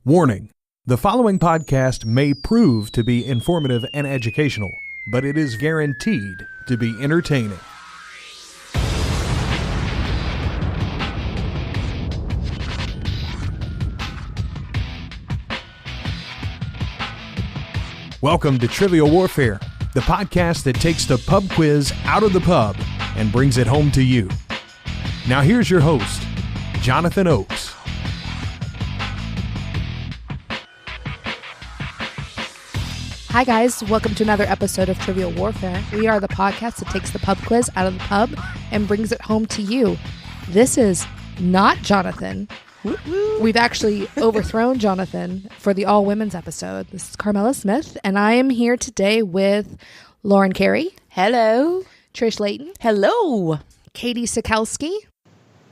Warning: the following podcast may prove to be informative and educational, but it is guaranteed to be entertaining. Welcome to Trivial Warfare, the podcast that takes the pub quiz out of the pub and brings it home to you. Now here's your host, Jonathan Oakes. Hi guys, welcome to another episode of Trivial Warfare. We are the podcast that takes the pub quiz out of the pub and brings it home to you. This is not Jonathan. We've actually overthrown Jonathan for the all-women's episode. This is Carmela Smith, and I am here today with Lauren Carey. Hello. Trish Leighton. Hello. Katie Sekelsky.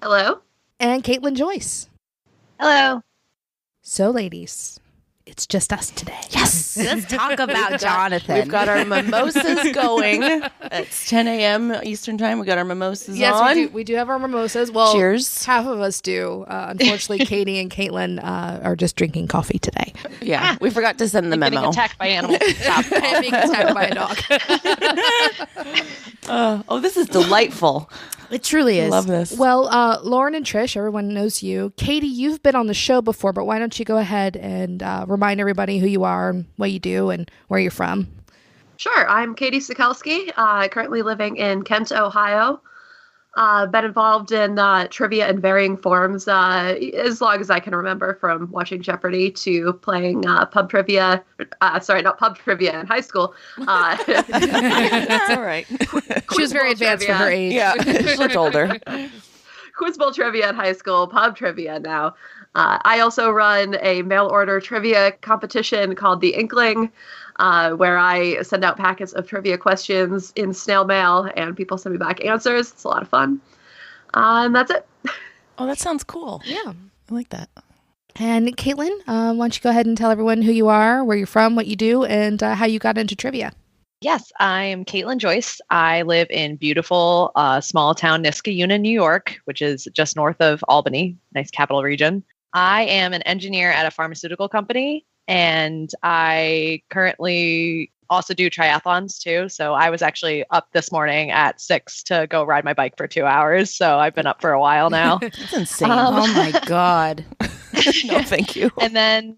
Hello. And Caitlin Joyce. Hello. So ladies, it's just us today. Yes. Let's talk about Jonathan. We've got our mimosas going. It's 10 a.m. Eastern time. We got our mimosas on. Yes, we do have our mimosas. Well, cheers. Half of us do. Unfortunately, Katie and Caitlin are just drinking coffee today. Yeah, we forgot to send the memo. Getting attacked by animals. I'm being attacked by a dog. This is delightful. It truly is. I love this. Well, Lauren and Trish, everyone knows you. Katie, you've been on the show before, but why don't you go ahead and remind everybody who you are and what you do and where you're from? Sure. I'm Katie Sekelsky, currently living in Kent, Ohio. Been involved in trivia in varying forms as long as I can remember, from watching Jeopardy to playing pub trivia. Not pub trivia in high school. That's all right. She was very advanced for her age. Yeah, she looked older. Quiz Bowl trivia in high school, pub trivia now. I also run a mail order trivia competition called The Inkling, where I send out packets of trivia questions in snail mail and people send me back answers. It's a lot of fun. And that's it. Oh, that sounds cool. Yeah. I like that. And Caitlin, why don't you go ahead and tell everyone who you are, where you're from, what you do, and how you got into trivia. Yes, I'm Caitlin Joyce. I live in beautiful small town Niskayuna, New York, which is just north of Albany, nice capital region. I am an engineer at a pharmaceutical company, and I currently also do triathlons too. So I was actually up this morning at 6 to go ride my bike for 2 hours. So I've been up for a while now. That's insane. Oh my God. No, thank you. And then,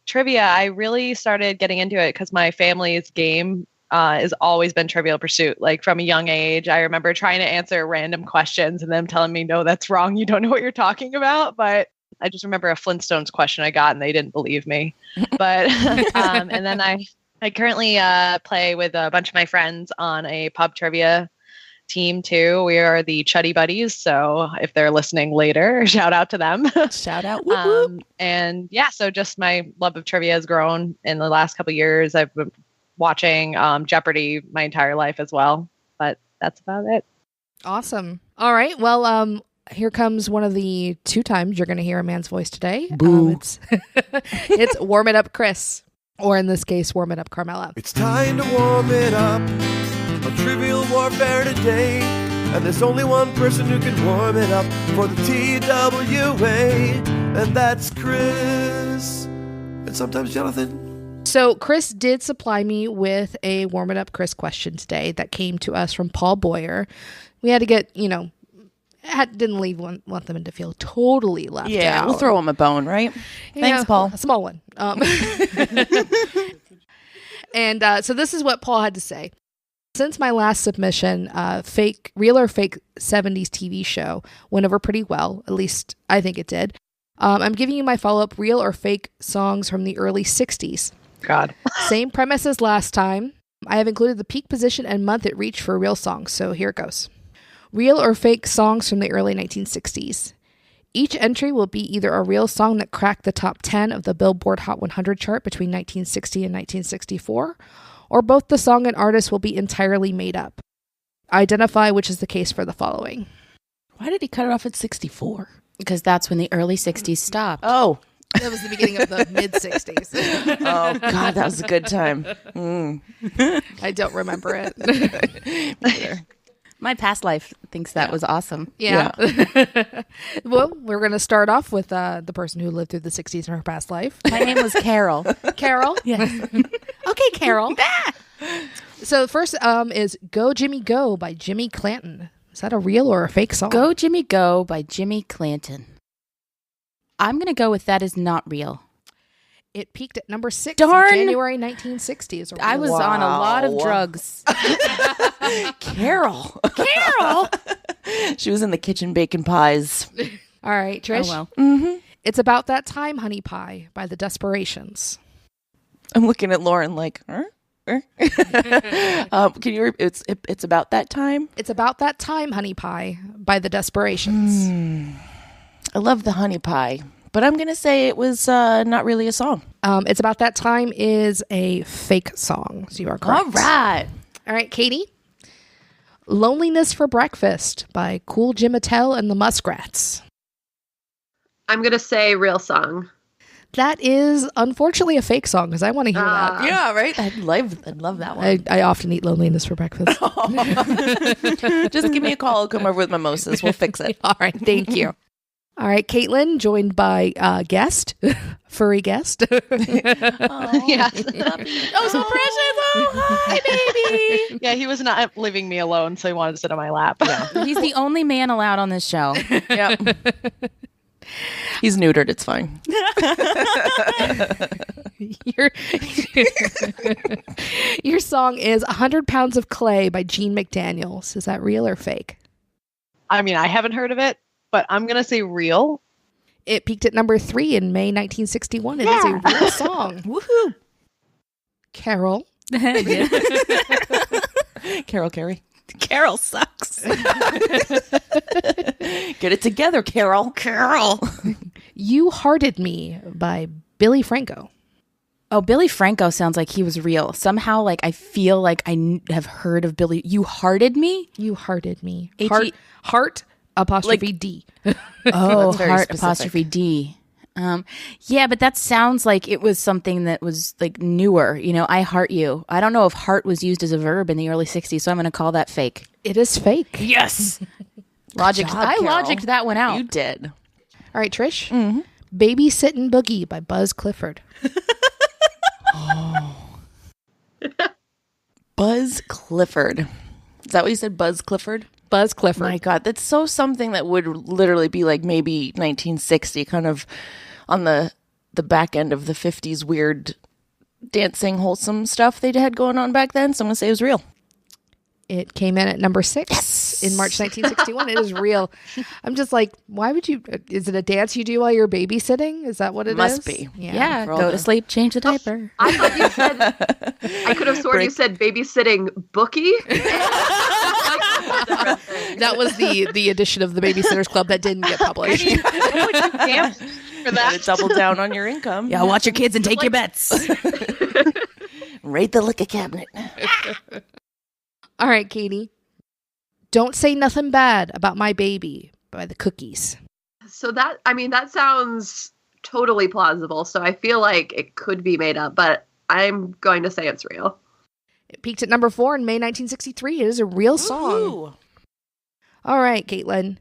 trivia, I really started getting into it because my family's game has always been Trivial Pursuit. Like from a young age, I remember trying to answer random questions and them telling me, no, that's wrong. You don't know what you're talking about. But I just remember a Flintstones question I got and they didn't believe me. But and then I currently play with a bunch of my friends on a pub trivia team too. We are the Chuddy Buddies. So if they're listening later, shout out to them. Shout out. Whoop, whoop. And yeah, so just my love of trivia has grown in the last couple of years. I've been watching Jeopardy my entire life as well, but that's about it. Awesome. All right. Well, here comes one of the 2 times you're going to hear a man's voice today. Boo. It's Warm It Up Chris, or in this case, Warm It Up Carmela. It's time to warm it up on Trivial Warfare today. And there's only one person who can warm it up for the TWA, and that's Chris. And sometimes Jonathan. So Chris did supply me with a Warm It Up Chris question today that came to us from Paul Boyer. We had to get, didn't want them to feel totally left out. Yeah, we'll throw him a bone, right? Yeah, Thanks, Paul. A small one. And so this is what Paul had to say. Since my last submission, real or fake 70s TV show went over pretty well. At least I think it did. I'm giving you my follow-up, real or fake songs from the early 60s. God. Same premise as last time. I have included the peak position and month it reached for real songs, so here it goes. Real or fake songs from the early 1960s. Each entry will be either a real song that cracked the top 10 of the Billboard Hot 100 chart between 1960 and 1964, or both the song and artist will be entirely made up. Identify which is the case for the following. Why did he cut it off at 64? Because that's when the early 60s stopped. Oh. That was the beginning of the mid-60s. Oh, God, that was a good time. I don't remember it. My past life thinks that was awesome. Yeah. Well, we're going to start off with the person who lived through the 60s in her past life. My name was Carol. Carol? Yes. Okay, Carol. So first is Go Jimmy Go by Jimmy Clanton. Is that a real or a fake song? Go Jimmy Go by Jimmy Clanton. I'm going to go with that is not real. It peaked at number 6 Darn. in January 1960. I was on a lot of drugs. Carol. Carol. She was in the kitchen baking pies. All right, Trish. Oh, well. Mm-hmm. It's About That Time, Honey Pie by the Desperations. I'm looking at Lauren like, huh? Can you? It's about that time. It's About That Time, Honey Pie by the Desperations. I love the honey pie, but I'm gonna say it was not really a song. It's About That Time is a fake song. So you are correct. All right. All right, Katie. Loneliness for Breakfast by Cool Jim Attell and the Muskrats. I'm going to say real song. That is unfortunately a fake song because I want to hear that. Yeah, right. I'd love that one. I often eat Loneliness for Breakfast. Just give me a call. I'll come over with mimosas. We'll fix it. All right, thank you. All right, Caitlin, joined by guest, furry guest. Yeah. Oh, so precious. Oh, hi, baby. Yeah, he was not leaving me alone, so he wanted to sit on my lap. Yeah. He's the only man allowed on this show. Yeah. He's neutered. It's fine. Your song is 100 Pounds of Clay by Gene McDaniels. Is that real or fake? I mean, I haven't heard of it, but I'm going to say real. It peaked at number 3 in May 1961. It is a real song. Woohoo. Carol. Carol Carey. Carol sucks. Get it together, Carol. Carol. You Hearted Me by Billy Franco. Oh, Billy Franco sounds like he was real. Somehow, like, I feel like I have heard of Billy. You Hearted Me? You Hearted Me. H-E- Heart apostrophe D. Oh, That's very heart specific. apostrophe D. Yeah, but that sounds like it was something that was like newer. You know, I heart you. I don't know if heart was used as a verb in the early 60s, so I'm going to call that fake. It is fake. Yes. Job, I Carol. logicked that one out. You did. All right, Trish. Babysittin' Boogie by Buzz Clifford. Buzz Clifford. Is that what you said? Buzz Clifford? Buzz Clifford. My God, that's so something that would literally be like maybe 1960, kind of on the back end of the 50s weird dancing, wholesome stuff they had going on back then. So I'm going to say it was real. It came in at number 6 in March 1961. It is real. I'm just like, why would you? Is it a dance you do while you're babysitting? Is that what it Must is? be. Yeah, For all go the- to sleep, change the diaper. I thought you said, I could have sworn you said babysitting bookie. That was the edition of the Babysitters Club that didn't get published. Damn. For Gotta that. double down on your income. Yeah, watch your kids and take your bets. Rate the liquor cabinet. All right, Katie. Don't Say Nothing Bad About My Baby by the Cookies. So that sounds totally plausible. So I feel like it could be made up, but I'm going to say it's real. It peaked at number 4 in May 1963. It is a real song. Ooh. All right, Caitlin.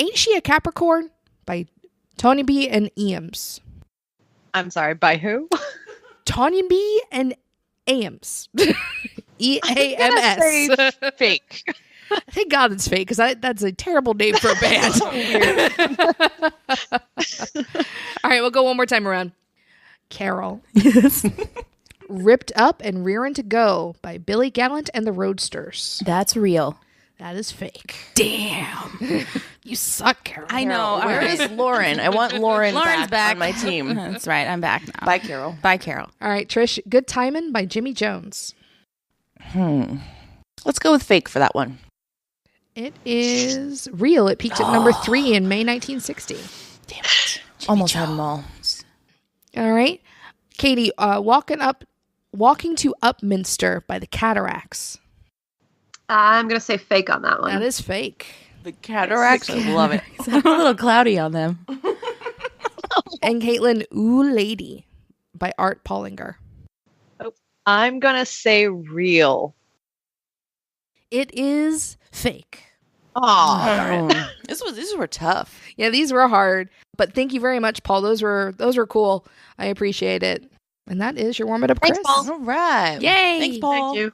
Ain't She a Capricorn by Tony B and Eames. I'm sorry, by who? Tony B and Ames. E-A-M-S. Say fake. Thank God it's fake, because that's a terrible name for a band. All right, we'll go one more time around. Carol. Yes. Ripped Up and Rearin' to Go by Billy Gallant and the Roadsters. That's real. That is fake. Damn. You suck, Carol. I know. All Where right. is Lauren? I want Lauren's back. back on my team. That's right. I'm back now. Bye, Carol. Bye, Carol. All right, Trish. Good Timin' by Jimmy Jones. Let's go with fake for that one. It is real. It peaked at number 3 in May 1960. Damn it. Almost had them all. All right. Katie, Walking to Upminster by the Cataracts. I'm going to say fake on that one. That is fake. The cataracts, I love it. I'm a little cloudy on them. And Caitlin, Ooh Lady by Art Pollinger. I'm going to say real. It is fake. Oh, these were tough. Yeah, these were hard. But thank you very much, Paul. Those were cool. I appreciate it. And that is your Warm It Up, Chris. Thanks, Paul. All right. Yay. Thanks, Paul. Thank you.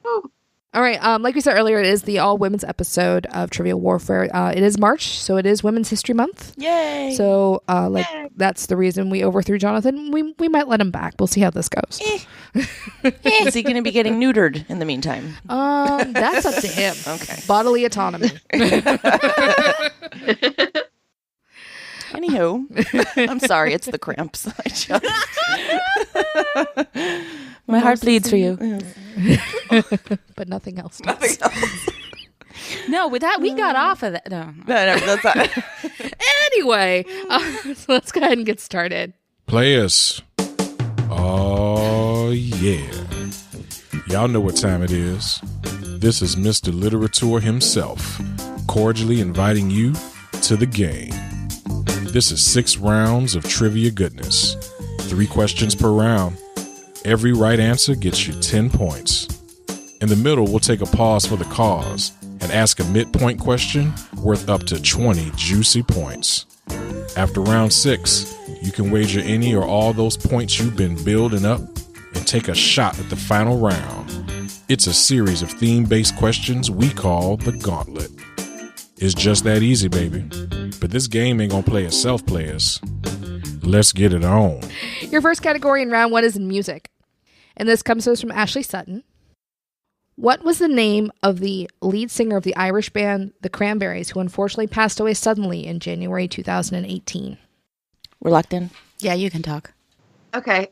Woo. All right. Like we said earlier, it is the all women's episode of Trivial Warfare. It is March, so it is Women's History Month. Yay. So, that's the reason we overthrew Jonathan. We might let him back. We'll see how this goes. Is he going to be getting neutered in the meantime? That's up to him. Okay. Bodily autonomy. Anywho, I'm sorry. It's the cramps. My heart bleeds for you. But nothing else. No, with that, we got off of that. No. No, that's not. Anyway, so let's go ahead and get started. Players. Oh, yeah. Y'all know what time it is. This is Mr. Literature himself, cordially inviting you to the game. This is 6 rounds of trivia goodness. 3 questions per round. Every right answer gets you 10 points. In the middle, we'll take a pause for the cause and ask a midpoint question worth up to 20 juicy points. After round 6, you can wager any or all those points you've been building up and take a shot at the final round. It's a series of theme-based questions we call the Gauntlet. It's just that easy, baby. But this game ain't gonna play itself, players. Let's get it on. Your first category in round 1 is in music. And this comes to us from Ashley Sutton. What was the name of the lead singer of the Irish band The Cranberries, who unfortunately passed away suddenly in January 2018? We're locked in. Yeah, you can talk. Okay.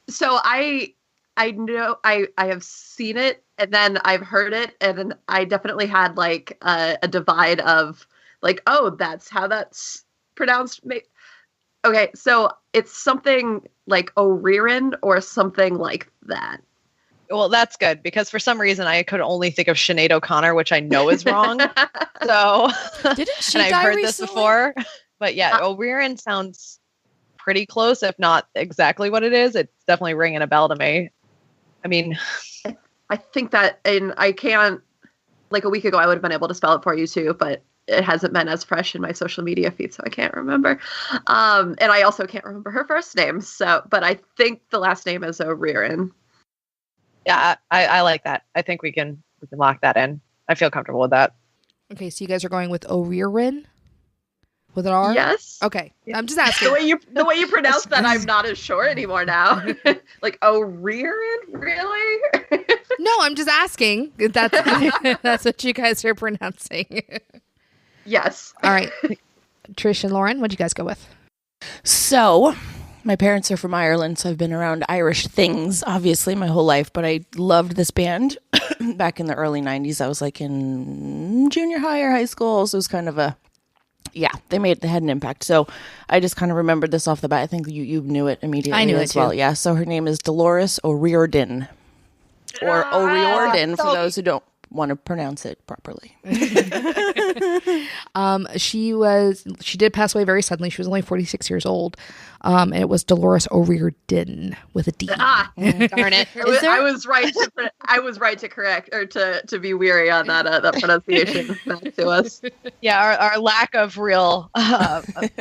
So I know I have seen it, and then I've heard it, and then I definitely had like a divide of like, oh, that's how that's pronounced. Okay, so it's something like O'Riordan or something like that. Well, that's good because for some reason I could only think of Sinead O'Connor, which I know is wrong. So Didn't she and die I've heard recently? this before. But yeah, O'Riordan sounds pretty close, if not exactly what it is. It's definitely ringing a bell to me. I mean, I think that, and I can't, like a week ago, I would have been able to spell it for you too, but it hasn't been as fresh in my social media feed, so I can't remember. And I also can't remember her first name. So, but I think the last name is O'Riordan. yeah, I like that. I think we can lock that in. I feel comfortable with that. Okay, so you guys are going with O'Riordan? With an R? Yes. Okay, I'm just asking. The way you pronounce that, I'm not as sure anymore now. Like O'Riordan, really? No, I'm just asking. That's what you guys are pronouncing. Yes. All right. Trish and Lauren, what'd you guys go with? So, my parents are from Ireland, so I've been around Irish things, obviously, my whole life. But I loved this band back in the early 90s. I was like in junior high or high school, so it was kind of they had an impact. So I just kind of remembered this off the bat. I think you knew it immediately. I knew as it too. well. Yeah, so her name is Dolores O'Riordan. Or O'Riordan for those who don't want to pronounce it properly. She did pass away very suddenly. She was only 46 years old. And it was Dolores O'Riordan with a D. Darn it! I was right to correct or to be weary on that pronunciation back to us. Yeah, our lack of real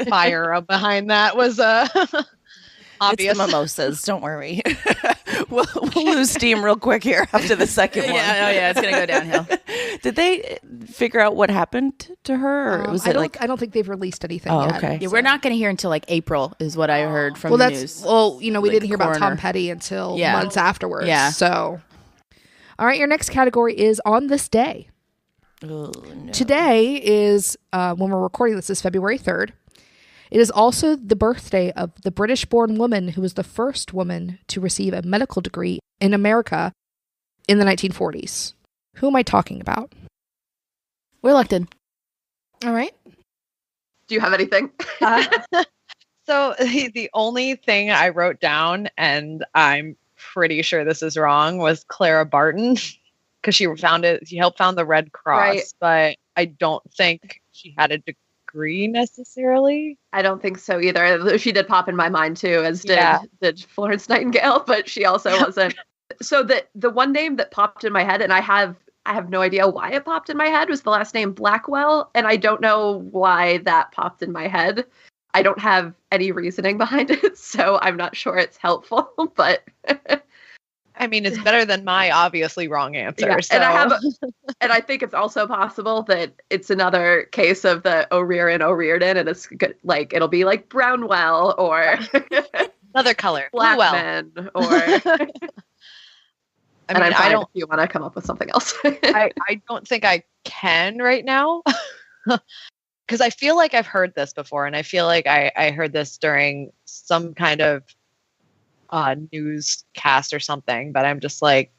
fire behind that was obvious. It's the mimosas. Don't worry. we'll lose steam real quick here after the second one. Yeah, it's going to go downhill. Did they figure out what happened to her? Or was I it like... I don't think they've released anything Oh, yet. okay. Yeah, we're not going to hear until like April is what I heard from Well, the that's news. we Like didn't hear about coroner. Tom Petty until Yeah. months afterwards. Yeah. So, all right, your next category is on this day. Oh, no. Today is when we're recording this is February 3rd. It is also the birthday of the British-born woman who was the first woman to receive a medical degree in America in the 1940s. Who am I talking about? We're locked in. All right. Do you have anything? So the only thing I wrote down, and I'm pretty sure this is wrong, was Clara Barton, because she helped found the Red Cross, Right. but I don't think she had a degree necessarily. I don't think so either. She did pop in my mind too, as did Florence Nightingale, but she also wasn't. So the one name that popped in my head, and I I have no idea why it popped in my head, was the last name Blackwell. And I don't know why that popped in my head. I don't have any reasoning behind it, so I'm not sure it's helpful, but I mean, it's better than my obviously wrong answer. yeah. So. And I think it's also possible that it's another case of the O'Riordan, and it's good, like it'll be like Brownwell or Another color, Blackman, or I don't. If you want to come up with something else, I don't think I can right now. Because I feel like I've heard this before, and I feel like I heard this during some kind of newscast or something, but I'm just like,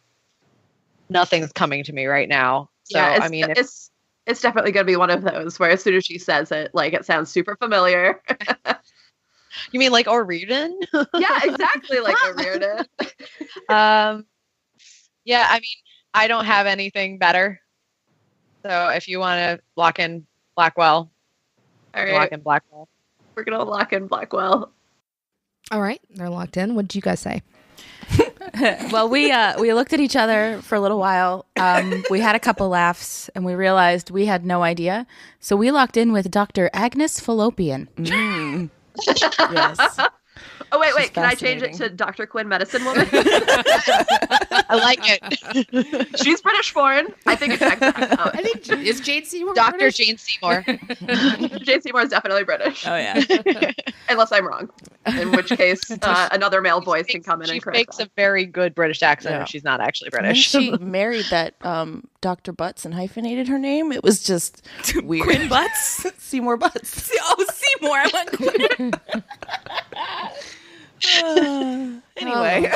nothing's coming to me right now. So, yeah, I mean, it's definitely going to be one of those where as soon as she says it, like, it sounds super familiar. You mean like O'Riordan? Yeah, exactly like O'Riordan. Yeah, I mean, I don't have anything better. So if you want to lock in Blackwell, all right, lock in Blackwell. We're gonna lock in Blackwell. All right, they're locked in. What did you guys say? Well, we looked at each other for a little while. We had a couple laughs, and we realized we had no idea. So we locked in with Dr. Agnes Fallopian. Yes. Oh, wait. Can I change it to Dr. Quinn, Medicine Woman? I like it. She's British born. I think it checks out. I think is Jane Seymour Dr. British? Jane Seymour. Jane Seymour is definitely British. Oh, yeah. Unless I'm wrong. In which case, another male voice can come in and correct She makes that. a very good British accent Yeah. if she's not actually When British. she married that Dr. Butts and hyphenated her name, it was just weird. Quinn Butts? Seymour Butts. Oh, Seymour. I went Quinn. Anyway,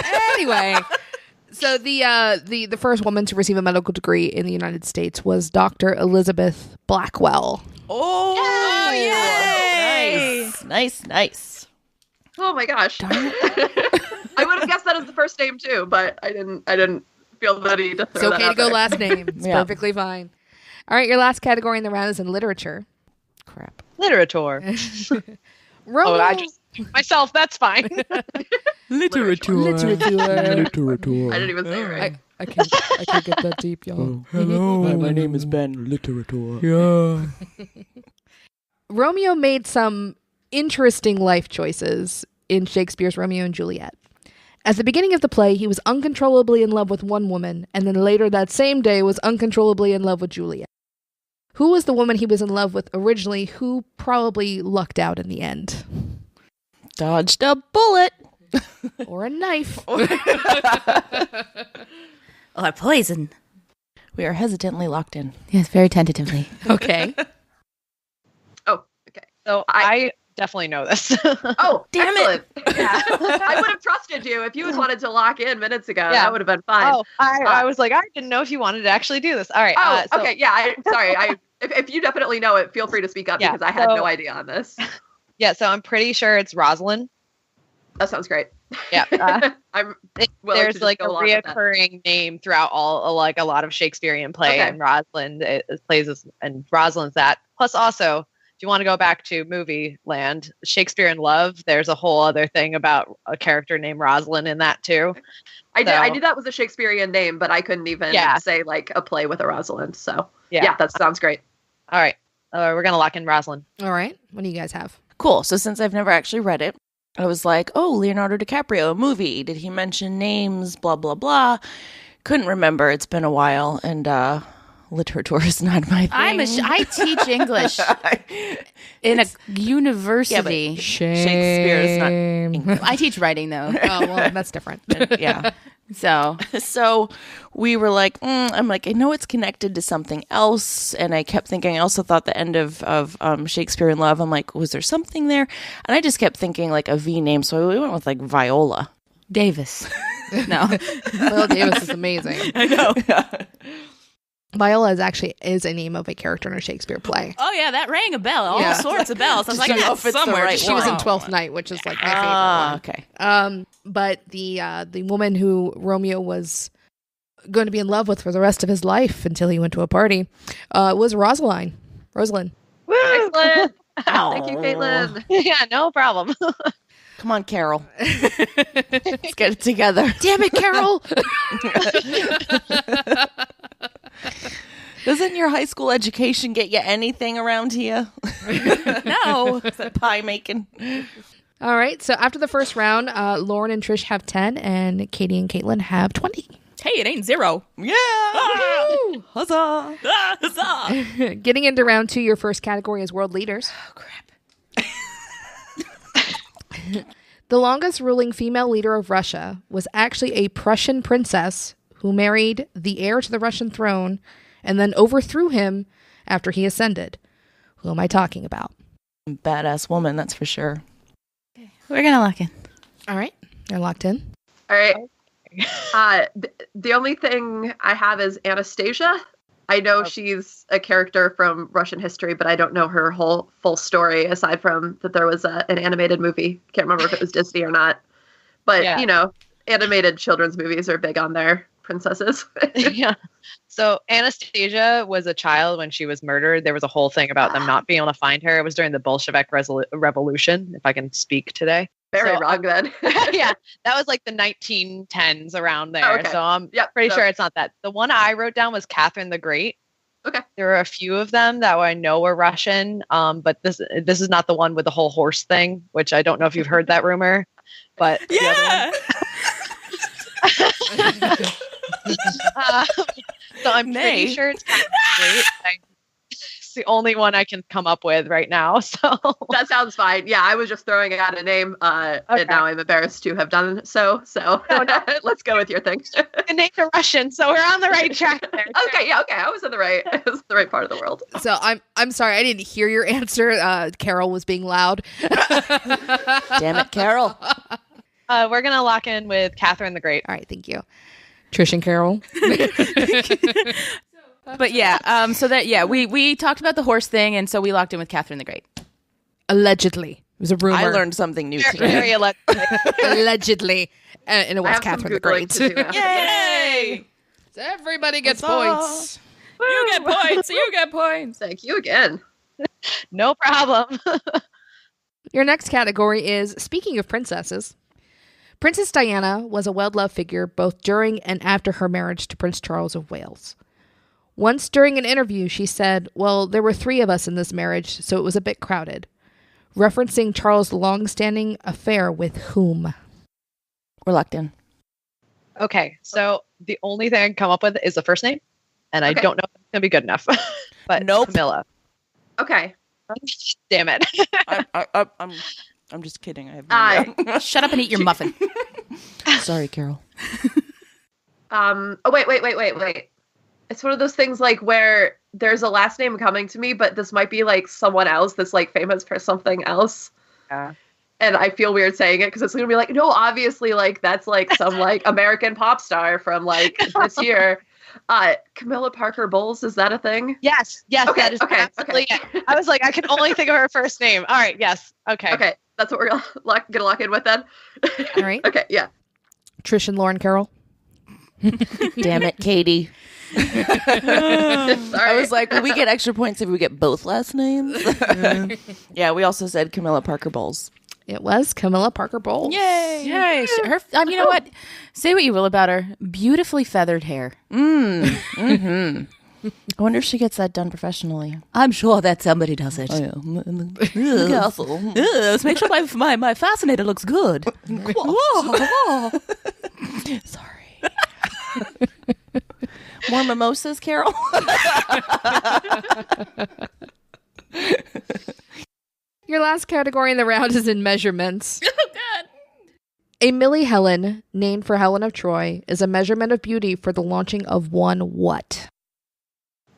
so the first woman to receive a medical degree in the United States was Dr. Elizabeth Blackwell. Oh, yay! Nice. Oh my gosh. I would have guessed that as the first name too, but I didn't feel the need to throw It's that okay to out go there. last name. It's Yeah. perfectly fine. All right, your last category in the round is in literature. Crap. Literature. Romeo. Oh, I just myself. That's fine. Literature. I didn't even say it right. I can't get that deep, y'all. Hello. My name is Ben Literature. Yeah. Romeo made some interesting life choices in Shakespeare's Romeo and Juliet. At the beginning of the play, he was uncontrollably in love with one woman, and then later that same day was uncontrollably in love with Juliet. Who was the woman he was in love with originally, who probably lucked out in the end? Dodged a bullet. Or a knife. Or poison. We are hesitantly locked in. Yes, very tentatively. Okay. Oh, okay. So I definitely know this. Oh, Damn excellent. Yeah. I would have trusted you if you had wanted to lock in minutes ago. Yeah. That would have been fine. Oh, I was like, I didn't know if you wanted to actually do this. All right. Oh, So- okay. Yeah. Sorry. If you definitely know it, feel free to speak up Yeah, because I had so- no idea on this. Yeah. So I'm pretty sure it's Rosalind. That sounds great. Yeah. I'm willing to There's just like go a along with that. reoccurring name throughout like a lot of Shakespearean play, Okay. and Rosalind plays as, and Rosalind's that. Plus, also, if you want to go back to movie land, Shakespeare in Love, there's a whole other thing about a character named Rosalind in that too. I knew that was a Shakespearean name, but I couldn't even say like a play with a Rosalind. So yeah, that sounds great. All right. We're gonna lock in Rosalind. All right. What do you guys have? Cool. So since I've never actually read it, I was like, oh, Leonardo DiCaprio, movie. Did he mention names? Blah, blah, blah. Couldn't remember. It's been a while. And literature is not my thing. I teach English in a university. Shakespeare is not English. I teach writing though. Oh, well, that's different. Yeah. So we were like, I'm like, I know it's connected to something else. And I kept thinking, I also thought the end of Shakespeare in Love, I'm like, was there something there? And I just kept thinking like a V name. So we went with like Viola. Davis. No. Viola Davis is amazing. I know. Viola is a name of a character in a Shakespeare play. Oh yeah, that rang a bell. All sorts of bells. I was like, I don't know that's if it's the somewhere. right She was in one. Twelfth Night, which is like my favorite one. Okay. But the woman who Romeo was going to be in love with for the rest of his life until he went to a party was Rosalind. Woo! Excellent. Thank you, Caitlin. Yeah, no problem. Come on, Carol. Let's get it together. Damn it, Carol! Doesn't your high school education get you anything around here? No. Is that pie making? All right. So after the first round, Lauren and Trish have 10, and Katie and Caitlin have 20. Hey, it ain't 0. Yeah. Ah! Huzzah. Ah, huzzah. Getting into round 2, your first category is world leaders. Oh, crap. The longest ruling female leader of Russia was actually a Prussian princess who married the heir to the Russian throne and then overthrew him after he ascended. Who am I talking about? Badass woman, that's for sure. We're going to lock in. All right. They're locked in. All right. The only thing I have is Anastasia. I know she's a character from Russian history, but I don't know her whole full story aside from that there was an animated movie. Can't remember if it was Disney or not. But, you know, animated children's movies are big on their princesses. Yeah. So Anastasia was a child when she was murdered. There was a whole thing about them not being able to find her. It was during the Bolshevik Revolution, if I can speak today. Very wrong then. Yeah, that was like the 1910s around there. Oh, okay. So I'm pretty sure it's not that. The one I wrote down was Catherine the Great. Okay. There were a few of them that I know were Russian, but this is not the one with the whole horse thing, which I don't know if you've heard that rumor. But Yeah. So I'm pretty sure it's Catherine the Great. It's the only one I can come up with right now. So that sounds fine. Yeah, I was just throwing out a name, and now I'm embarrassed to have done so. So let's go with your thing. The names are Russian, so we're on the right track there. Okay, yeah, okay. I was in the right part of the world. So I'm sorry, I didn't hear your answer. Carol was being loud. Damn it, Carol. We're gonna lock in with Catherine the Great. All right, thank you. Trish and Carol. But we talked about the horse thing, and so we locked in with Catherine the Great. Allegedly. It was a rumor. I learned something new today. Very Allegedly. And it was Catherine the Great. Yay! So everybody gets points. You get points. You get points. Thank you again. No problem. Your next category is, speaking of princesses, Princess Diana was a well-loved figure both during and after her marriage to Prince Charles of Wales. Once during an interview, she said, well, there were 3 of us in this marriage, so it was a bit crowded, referencing Charles' long-standing affair with whom? We're locked in. Okay, so the only thing I can come up with is the first name, and I don't know if it's going to be good enough. But nope. Camilla. Okay. Damn it. I'm just kidding. I have no idea. Shut up and eat your muffin. Sorry, Carol. Oh, wait. It's one of those things like where there's a last name coming to me, but this might be like someone else that's like famous for something else. Yeah. And I feel weird saying it because it's going to be like, no, obviously like that's like some like American pop star from like this year. Camilla Parker Bowles, is that a thing? Yes, Okay, that is absolutely it. I was like, I can only think of her first name. All right, yes. Okay. That's what we're going to lock in with then. All right. Okay, yeah. Trish and Lauren Carroll. Damn it, Katie. Sorry. I was like, will we get extra points if we get both last names? Yeah, we also said Camilla Parker Bowles. It was Camilla Parker Bowles. Yay! Her, you know what? Say what you will about her. Beautifully feathered hair. I wonder if she gets that done professionally. I'm sure that somebody does it. Oh, yeah. Castle. Let's make sure my fascinator looks good. Sorry. More mimosas, Carol? Your last category in the round is in measurements. Oh, God. A Millie Helen, named for Helen of Troy, is a measurement of beauty for the launching of one what?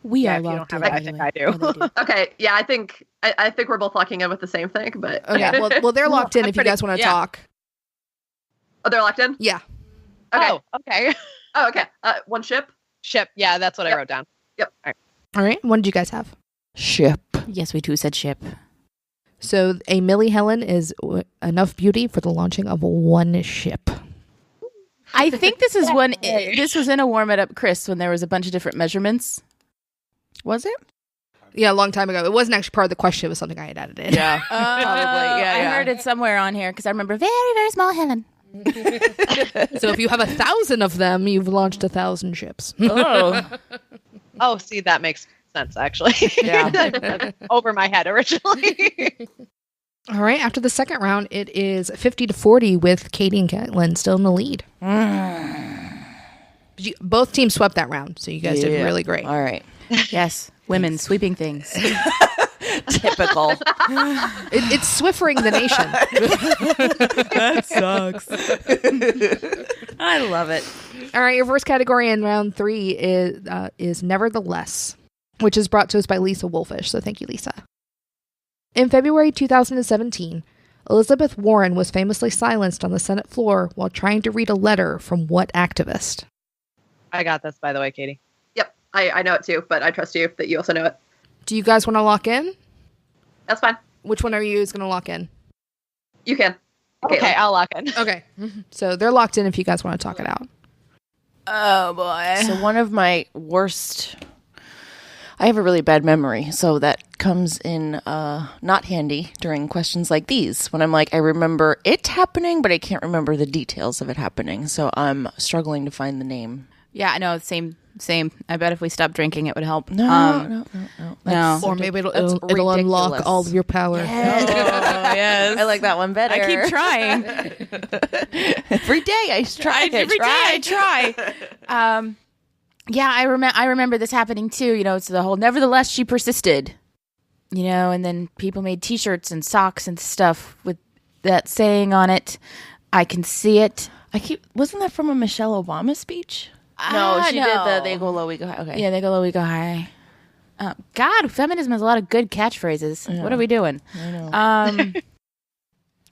We are If you locked don't in. have it, I think I do. Okay, yeah, I think we're both locking in with the same thing, but Okay, well, they're locked in if you guys want to talk. Oh, they're locked in? Yeah. Okay. Oh, okay. Oh, okay. One ship? Ship. Yeah, that's what I wrote down. Yep. All right. What did you guys have? Ship. Yes, we too said ship. So a Millie Helen is enough beauty for the launching of one ship. I think this is when this was in a Warm It Up Chris when there was a bunch of different measurements. Was it? Yeah, a long time ago. It wasn't actually part of the question. It was something I had added in. Yeah. Probably. Yeah, I heard it somewhere on here because I remember very, very small Helen. So if you have 1,000 of them, you've launched 1,000 ships. Oh. Oh, see, that makes sense, actually. Yeah. Over my head originally. All right. After the second round, it is 50-40 with Katie and Caitlin still in the lead. Both teams swept that round, so you guys did really great. All right. Yes, women sweeping things. Typical. It's Swiffering the nation. That sucks. I love it. All right, your first category in round 3 is Nevertheless, which is brought to us by Lisa Wolfish. So thank you, Lisa. In February 2017, Elizabeth Warren was famously silenced on the Senate floor while trying to read a letter from what activist? I got this, by the way, Katie. Yep, I know it too, but I trust you that you also know it. Do you guys want to lock in? That's fine. Which one are you going to lock in? You can. Okay, Caitlin. I'll lock in. Okay. So they're locked in if you guys want to talk it out. Oh, boy. So one of my worst... I have a really bad memory, so that comes in not handy during questions like these, when I'm like, I remember it happening, but I can't remember the details of it happening, so I'm struggling to find the name. Yeah, I know. Same. I bet if we stopped drinking, it would help. No. Or maybe it'll ridiculous. unlock all of your power. Yes. Yes. I like that one better. I keep trying. Every day I try. Every day I try. Yeah, I remember this happening too. You know, it's the whole nevertheless she persisted. You know, and then people made T-shirts and socks and stuff with that saying on it. I can see it. Wasn't that from a Michelle Obama speech? No, she did the they go low, we go high. Okay. Yeah, they go low, we go high. God, feminism has a lot of good catchphrases. Yeah. What are we doing? I know.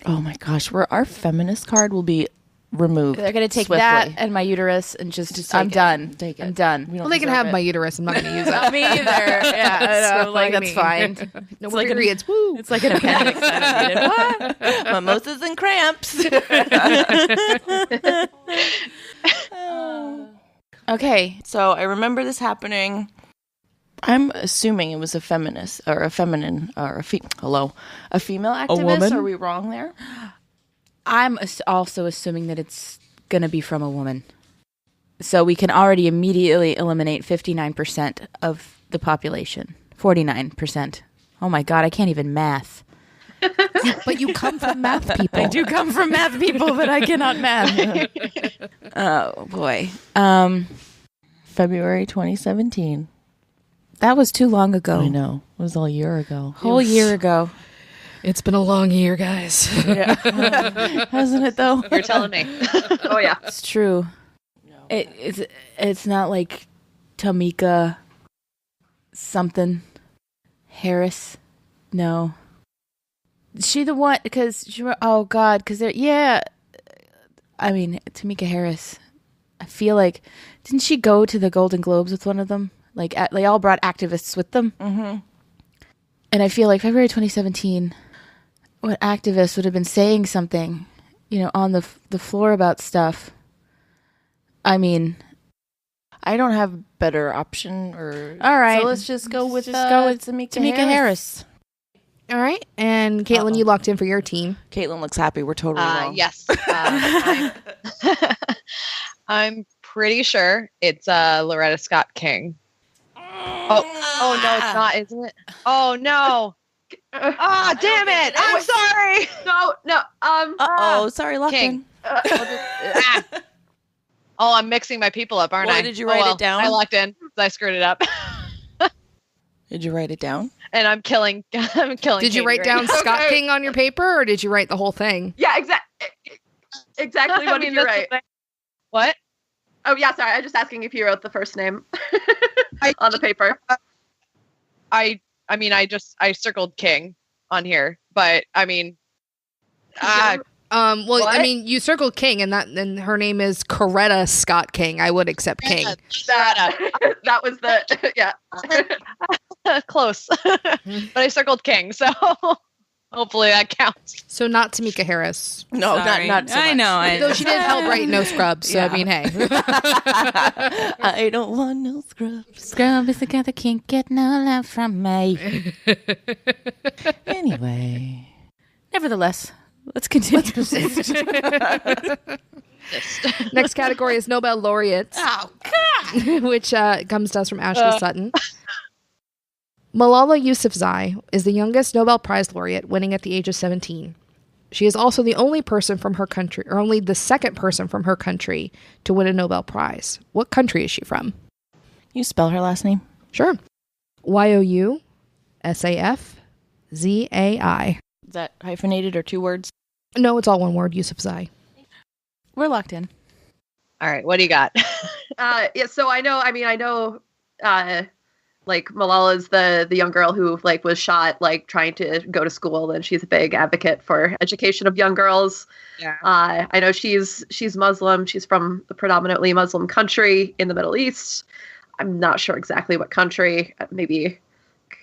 Oh my gosh, our feminist card will be removed. They're going to take swiftly. that and my uterus and just I'm done. Take it. I'm done. Well, they can have my uterus. I'm not going to use that. Me either. Yeah, I know. So Like, funny. that's fine. No It's like periods. Woo. It's like an appendix. I don't need it. What? Mimosas and cramps. Okay. So I remember this happening. I'm assuming it was a feminist or a feminine or a female activist. woman? Are we wrong there? I'm also assuming that it's going to be from a woman. So we can already immediately eliminate 59% of the population. 49%. Oh my God, I can't even math. But you come from math people. I do come from math people, but I cannot math. Oh boy. February 2017. That was too long ago. I know. It was all a year ago. Whole year ago. It's been a long year, guys. Yeah. Hasn't it though? You're telling me. Oh, yeah. It's true. It's not like Tamika something Harris. No. Is she the one? Because oh God, because they're I mean Tamika Harris. I feel like didn't she go to the Golden Globes with one of them? Like they all brought activists with them. Mm-hmm. And I feel like February 2017, what activist would have been saying something, you know, on the floor about stuff. I mean, I don't have better option or all right. So let's just go with Tamika Harris. All right. And Caitlin, you locked in for your team. Caitlin looks happy. We're totally wrong. Yes. I'm pretty sure it's Loretta Scott King. Oh no, it's not, isn't it? Oh no. Ah, damn it! I'm sorry. No. Sorry, locked in. Oh, I'm mixing my people up, aren't Boy, I? did you write it down? I locked in. I screwed it up. Did you write it down? And I'm killing. Did Katie you write right down now. Scott King on your paper, or did you write the whole thing? Yeah, exactly. What did you write? What? Oh, yeah, sorry. I was just asking if you wrote the first name on the paper. I mean, I circled King on here, but I mean, Well, what? I mean, you circled King, and her name is Coretta Scott King. I would accept King. That was the yeah. Close, but I circled King, so hopefully that counts. So not Tamika Harris. No, Sorry. not so much. I know. Though she did help write No Scrubs. So Yeah. I mean, hey. I don't want no scrubs. Scrub is together, can't get no love from me. Anyway. Nevertheless, let's continue. racist. Next category is Nobel laureates. Oh, God. Which comes to us from Ashley Sutton. Malala Yousafzai is the youngest Nobel Prize laureate, winning at the age of 17. She is also the only person from her country, or only the second person from her country, to win a Nobel Prize. What country is she from? You spell her last name? Sure. Yousafzai. Is that hyphenated or 2 words? No, it's all one word, Yousafzai. We're locked in. All right, what do you got? Yeah, so I know, like Malala's the young girl who like was shot like trying to go to school, and she's a big advocate for education of young girls. Yeah. I know she's Muslim. She's from a predominantly Muslim country in the Middle East. I'm not sure exactly what country, maybe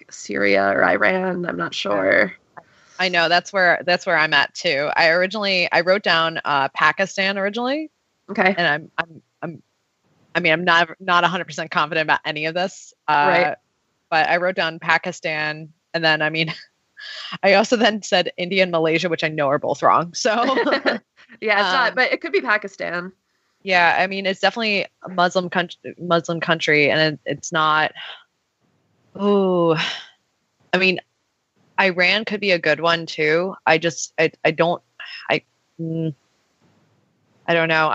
Syria or Iran. I'm not sure. I know that's where I'm at too. I wrote down Pakistan originally. Okay. And I'm not 100% confident about any of this. Right. But I wrote down Pakistan, and then I also then said India and Malaysia, which I know are both wrong. So yeah, it's not, but it could be Pakistan. Yeah, it's definitely a Muslim country, and it's not. Oh, Iran could be a good one too. I don't know.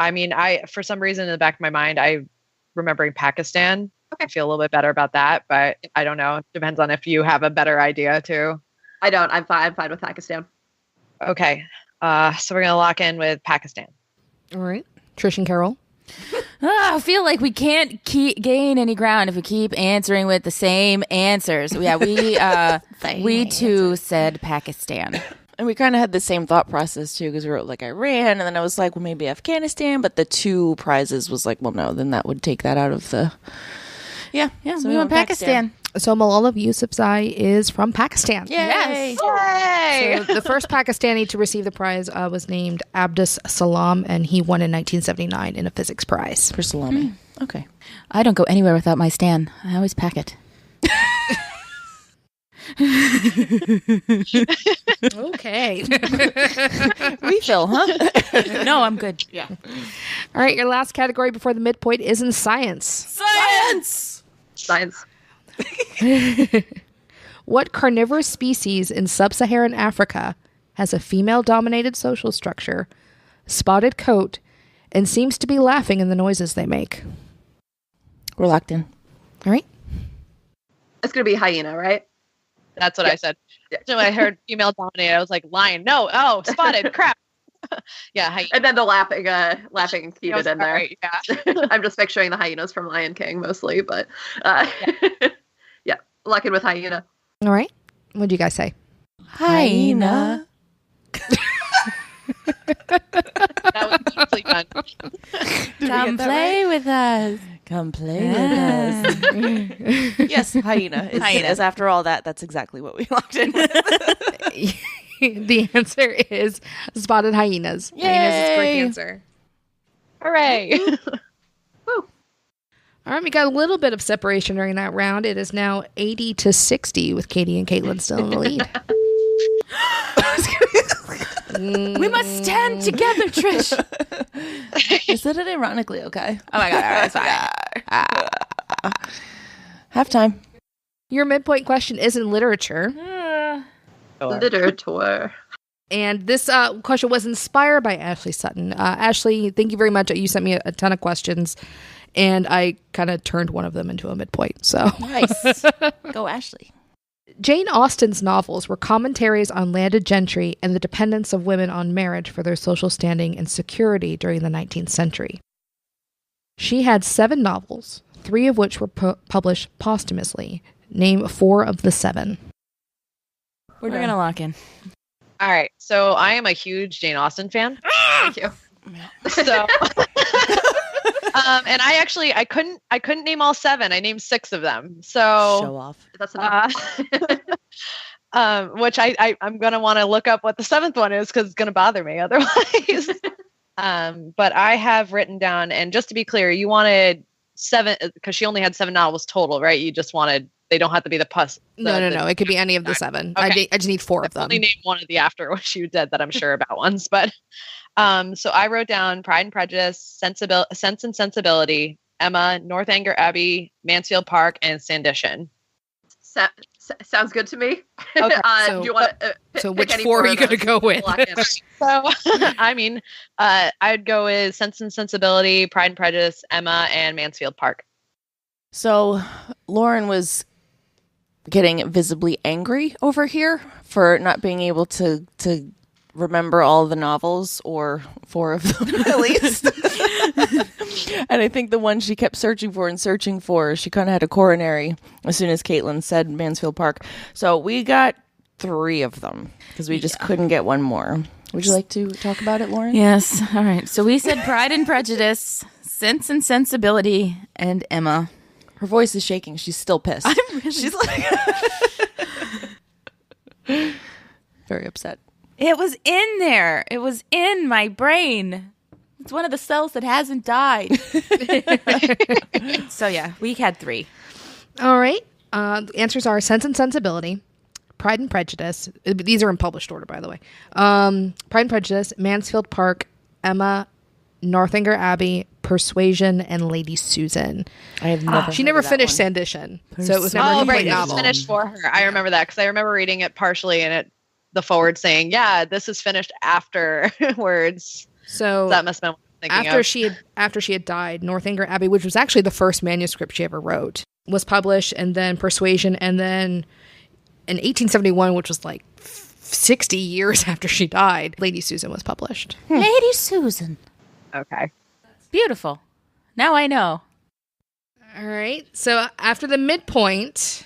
For some reason in the back of my mind, I remembering Pakistan. Okay. I feel a little bit better about that, but I don't know. It depends on if you have a better idea too. I don't. I'm fine with Pakistan. Okay. So we're going to lock in with Pakistan. All right. Trish and Carol. I feel like we can't gain any ground if we keep answering with the same answers. Yeah, we too said Pakistan. And we kind of had the same thought process too, because we wrote like Iran, and then I was like, well, maybe Afghanistan, but the 2 prizes was like, well, no, then that would take that out of the. Yeah. So we went Pakistan. So Malala Yousafzai is from Pakistan. Yay! Yes. Yay! So the first Pakistani to receive the prize was named Abdus Salam, and he won in 1979 in a physics prize. For salami. Okay. I don't go anywhere without my Stan. I always pack it. Okay. Refill, huh? No, I'm good. Yeah. All right, your last category before the midpoint is in science. Science. What carnivorous species in sub-Saharan Africa has a female-dominated social structure, spotted coat, and seems to be laughing in the noises they make? We're locked in. All right. It's going to be hyena, right? That's what I said. Yeah. So I heard female dominated. I was like, lion. No. Oh, spotted. Crap. Yeah. Hyena. And then the laughing included in there. Right, yeah. I'm just picturing the hyenas from Lion King mostly, but yeah, lock in with hyena. All right. What do you guys say? Hyena. That was beautifully fun. Come play with us. Come play with us. Yes, hyena. Is after all that's exactly what we locked in with. The answer is spotted hyenas. Yay! Hyenas is the correct answer. Hooray. Woo. All right, we got a little bit of separation during that round. It is now 80-60 with Katie and Caitlin still in the lead. We must stand together, Trish. You said it ironically, okay? Oh my God, all right, sorry. Halftime. Your midpoint question is in literature. Literature. And this question was inspired by Ashley Sutton. Ashley, thank you very much. You sent me a ton of questions, and I kind of turned one of them into a midpoint. So Nice. Go, Ashley. Jane Austen's novels were commentaries on landed gentry and the dependence of women on marriage for their social standing and security during the 19th century. She had 7 novels, 3 of which were published posthumously. Name 4 of the 7. We're going to lock in. All right. So I am a huge Jane Austen fan. Thank you. So, and I couldn't name all 7. I named 6 of them. So Show off. That's enough. Which I'm going to want to look up what the 7th one is because it's going to bother me otherwise. But I have written down, and just to be clear, you wanted 7 because she only had 7 novels total, right? You just wanted, they don't have to be the plus. No. It could be any of the 7. Okay. I just need 4 of them. Only name one of the after what you did that I'm sure about ones, but So I wrote down Pride and Prejudice, Sense and Sensibility, Emma, North Anger Abbey, Mansfield Park, and Sandition. Sounds good to me. Okay, do you want to? So which 4 are you going to go with? So, I mean, I'd go with Sense and Sensibility, Pride and Prejudice, Emma, and Mansfield Park. So Lauren was getting visibly angry over here for not being able to remember all the novels, or 4 of them at least. And I think the one she kept searching for, she kind of had a coronary as soon as Caitlin said Mansfield Park. So we got 3 of them because we just couldn't get one more. Would you like to talk about it, Lauren? Yes. All right. So we said Pride and Prejudice, Sense and Sensibility, and Emma. Her voice is shaking. She's still pissed. She's like very upset. It was in there. It was in my brain. It's one of the cells that hasn't died. So yeah, we had 3. All right. The answers are Sense and Sensibility, Pride and Prejudice. These are in published order, by the way. Pride and Prejudice, Mansfield Park, Emma, Northanger Abbey, Persuasion, and Lady Susan. I have never. She never finished Sandition, so it was never a complete It was novel. finished for her. I remember that because I remember reading it partially, and the forward saying, "Yeah, this is finished afterwards." So that must have been what I'm thinking of. after she had died, Northanger Abbey, which was actually the first manuscript she ever wrote, was published, and then Persuasion, and then in 1871, which was like 60 years after she died, Lady Susan was published. Lady Susan. Okay. Beautiful. Now I know. All right. So after the midpoint,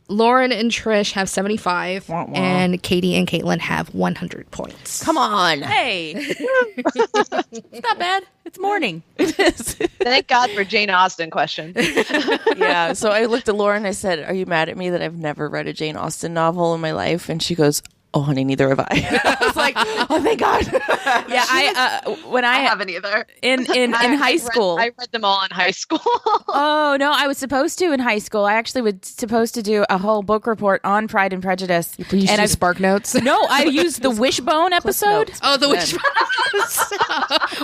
Lauren and Trish have 75, and Katie and Caitlin have 100 points. Come on. Hey. It's not bad. It's morning. It is. Thank God for Jane Austen questions. Yeah. So I looked at Lauren. I said, "Are you mad at me that I've never read a Jane Austen novel in my life?" And she goes, "Oh, honey, neither have I." I was like, "Oh, thank God." Yeah, I haven't either. in high school. I read them all in high school. Oh no, I was supposed to in high school. I actually was supposed to do a whole book report on Pride and Prejudice. And I Spark Notes. No, I used the Wishbone episode. Oh, the Wishbone.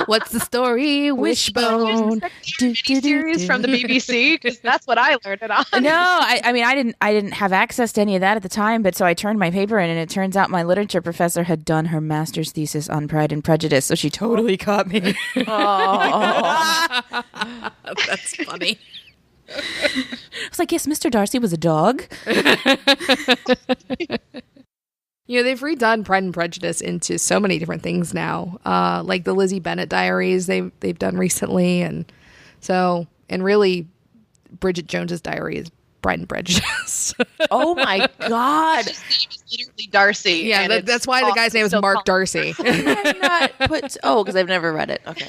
What's the story? Wishbone. Series from the BBC, because that's what I learned it on. No, I mean I didn't have access to any of that at the time, but so I turned my paper in, and it turns out my literature professor had done her master's thesis on Pride and Prejudice, so she totally caught me. Oh. That's funny. I was like, yes, Mr. Darcy was a dog. You know, they've redone Pride and Prejudice into so many different things now, like the Lizzie Bennet diaries they've done recently, and really, Bridget Jones's diary is Pride and Prejudice. Oh my God. His name is literally Darcy. Yeah, that's why the guy's name is Mark Darcy. Because I've never read it. Okay.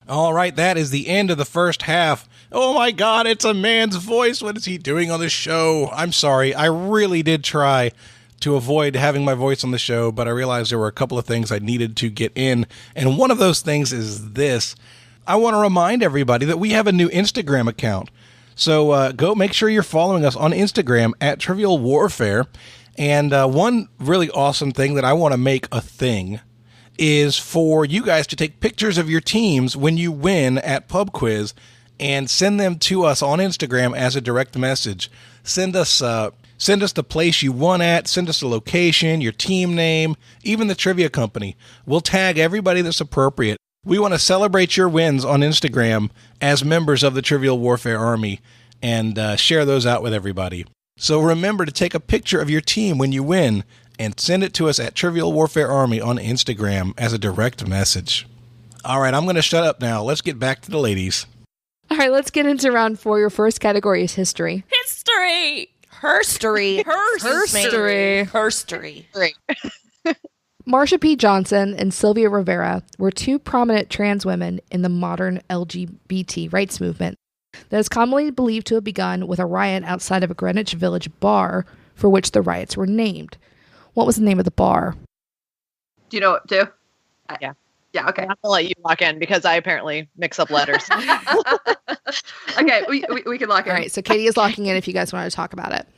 All right, that is the end of the first half. Oh my God, it's a man's voice. What is he doing on the show? I'm sorry. I really did try to avoid having my voice on the show, but I realized there were a couple of things I needed to get in. And one of those things is this. I want to remind everybody that we have a new Instagram account. So go make sure you're following us on Instagram at Trivial Warfare. And one really awesome thing that I want to make a thing is for you guys to take pictures of your teams when you win at Pub Quiz and send them to us on Instagram as a direct message. Send us the place you won at, send us the location, your team name, even the trivia company. We'll tag everybody that's appropriate. We want to celebrate your wins on Instagram as members of the Trivial Warfare Army and share those out with everybody. So remember to take a picture of your team when you win and send it to us at Trivial Warfare Army on Instagram as a direct message. All right, I'm going to shut up now. Let's get back to the ladies. All right, let's get into round 4. Your first category is history. History. Herstory. Herstory. Herstory. Marsha P. Johnson and Sylvia Rivera were 2 prominent trans women in the modern LGBT rights movement that is commonly believed to have begun with a riot outside of a Greenwich Village bar for which the riots were named. What was the name of the bar? Do you know what to do? Yeah. Yeah, okay. I'm gonna let you lock in because I apparently mix up letters. Okay, we can lock in. All right, so Katie is locking in if you guys want to talk about it.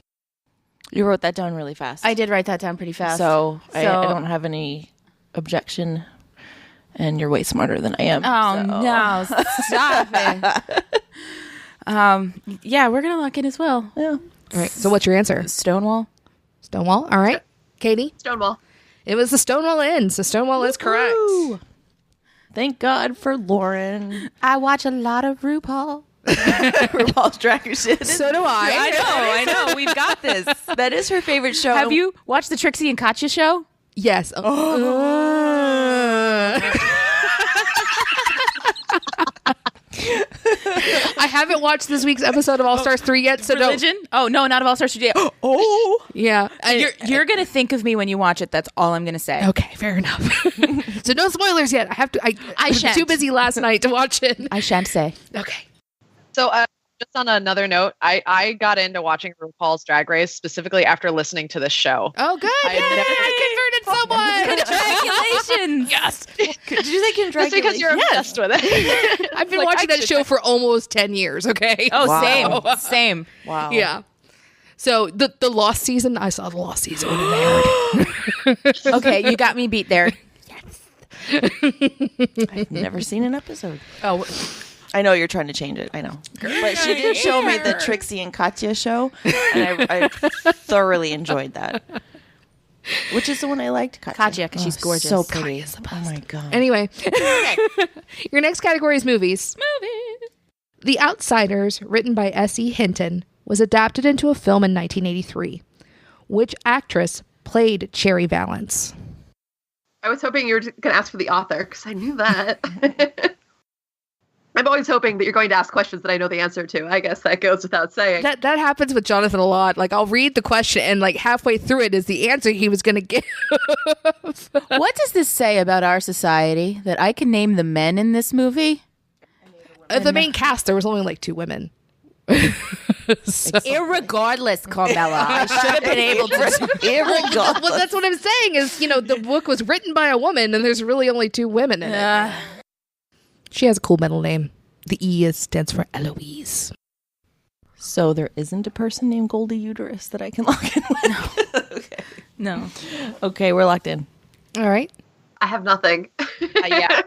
You wrote that down really fast. I did write that down pretty fast. So I don't have any objection. And you're way smarter than I am. Oh, no. Stop it. Yeah, we're going to lock in as well. Yeah. All right. So what's your answer? Stonewall. Stonewall. All right. Katie? Stonewall. It was the Stonewall Inn. So Stonewall is correct. Woo! Thank God for Lauren. I watch a lot of RuPaul. RuPaul's Drag Race. So do I. I know. We've got this. That is her favorite show. Have you watched the Trixie and Katya show? Yes. I haven't watched this week's episode of All Stars 3 yet, so Religion? Oh, no, not of All Stars 3. Yeah. You're going to think of me when you watch it. That's all I'm going to say. Okay, fair enough. So no spoilers yet. I was shan't. too busy last night to watch it. I shan't say. Okay. So just on another note, I got into watching RuPaul's Drag Race specifically after listening to this show. Oh, good. I converted someone. Congratulations. Yes. Did you say congratulations? Just because you're obsessed with it. I've been watching that show for almost 10 years, okay? Oh, Wow. same. Wow. Yeah. So the Lost season, I saw the Lost season when it aired. Okay, you got me beat there. I've never seen an episode. Oh, I know you're trying to change it. I know. But she did show me the Trixie and Katya show, and I thoroughly enjoyed that. Which is the one I liked? Katya, because she's gorgeous. So pretty. Oh my God. anyway. Your next category is movies. The Outsiders, written by S.E. Hinton, was adapted into a film in 1983. Which actress played Cherry Valance? I was hoping you were going to ask for the author because I knew that. I'm always hoping that you're going to ask questions that I know the answer to. I guess that goes without saying. That happens with Jonathan a lot. Like, I'll read the question and like halfway through it is the answer he was going to give. What does this say about our society that I can name the men in this movie? The main cast, there was only like 2 women. So. Irregardless, Carmela, I should have been able to. Well, that's what I'm saying is, the book was written by a woman and there's really only 2 women in it. She has a cool middle name. The E stands for Eloise. So there isn't a person named Goldie Uterus that I can lock in with? No. Okay, we're locked in. All right. I have nothing. Yeah.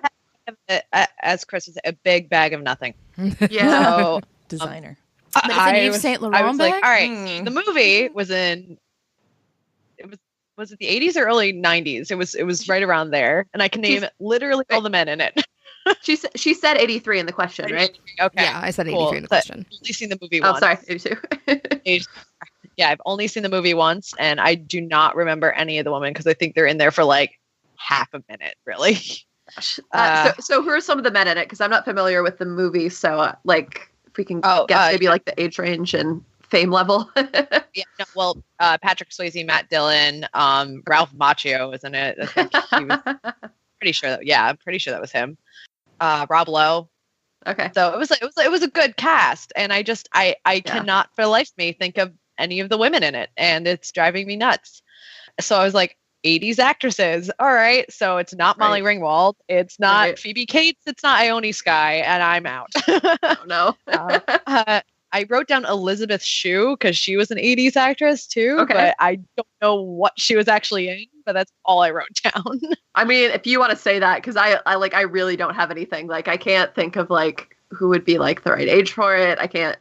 As Chris was a big bag of nothing. Yeah. So, Designer. I was like, all right, the movie was in. Was it the 80s or early 90s? It was right around there, and I can name literally all the men in it. She said 83 in the question, right? Okay. Yeah, I said 83 cool. in the question. I've only seen the movie once. Oh, sorry, 82. Yeah, I've only seen the movie once, and I do not remember any of the women because I think they're in there for like half a minute, really. So who are some of the men in it? Because I'm not familiar with the movie, so if we can guess maybe like the age range and fame level. Yeah, no, well, Patrick Swayze, Matt Dillon, Ralph Macchio was in it. I think he was pretty sure I'm pretty sure that was him. Rob Lowe. Okay. So it was a good cast, and I cannot for the life of me think of any of the women in it, and it's driving me nuts. So I was like, 80s actresses. All right. So it's not Molly Ringwald. It's not Phoebe Cates. It's not Ione Skye, and I'm out. Oh, no. I wrote down Elizabeth Shue because she was an 80s actress too. Okay. But I don't know what she was actually in, but that's all I wrote down. I mean, if you want to say that, because I really don't have anything. Like, I can't think of like who would be like the right age for it. I can't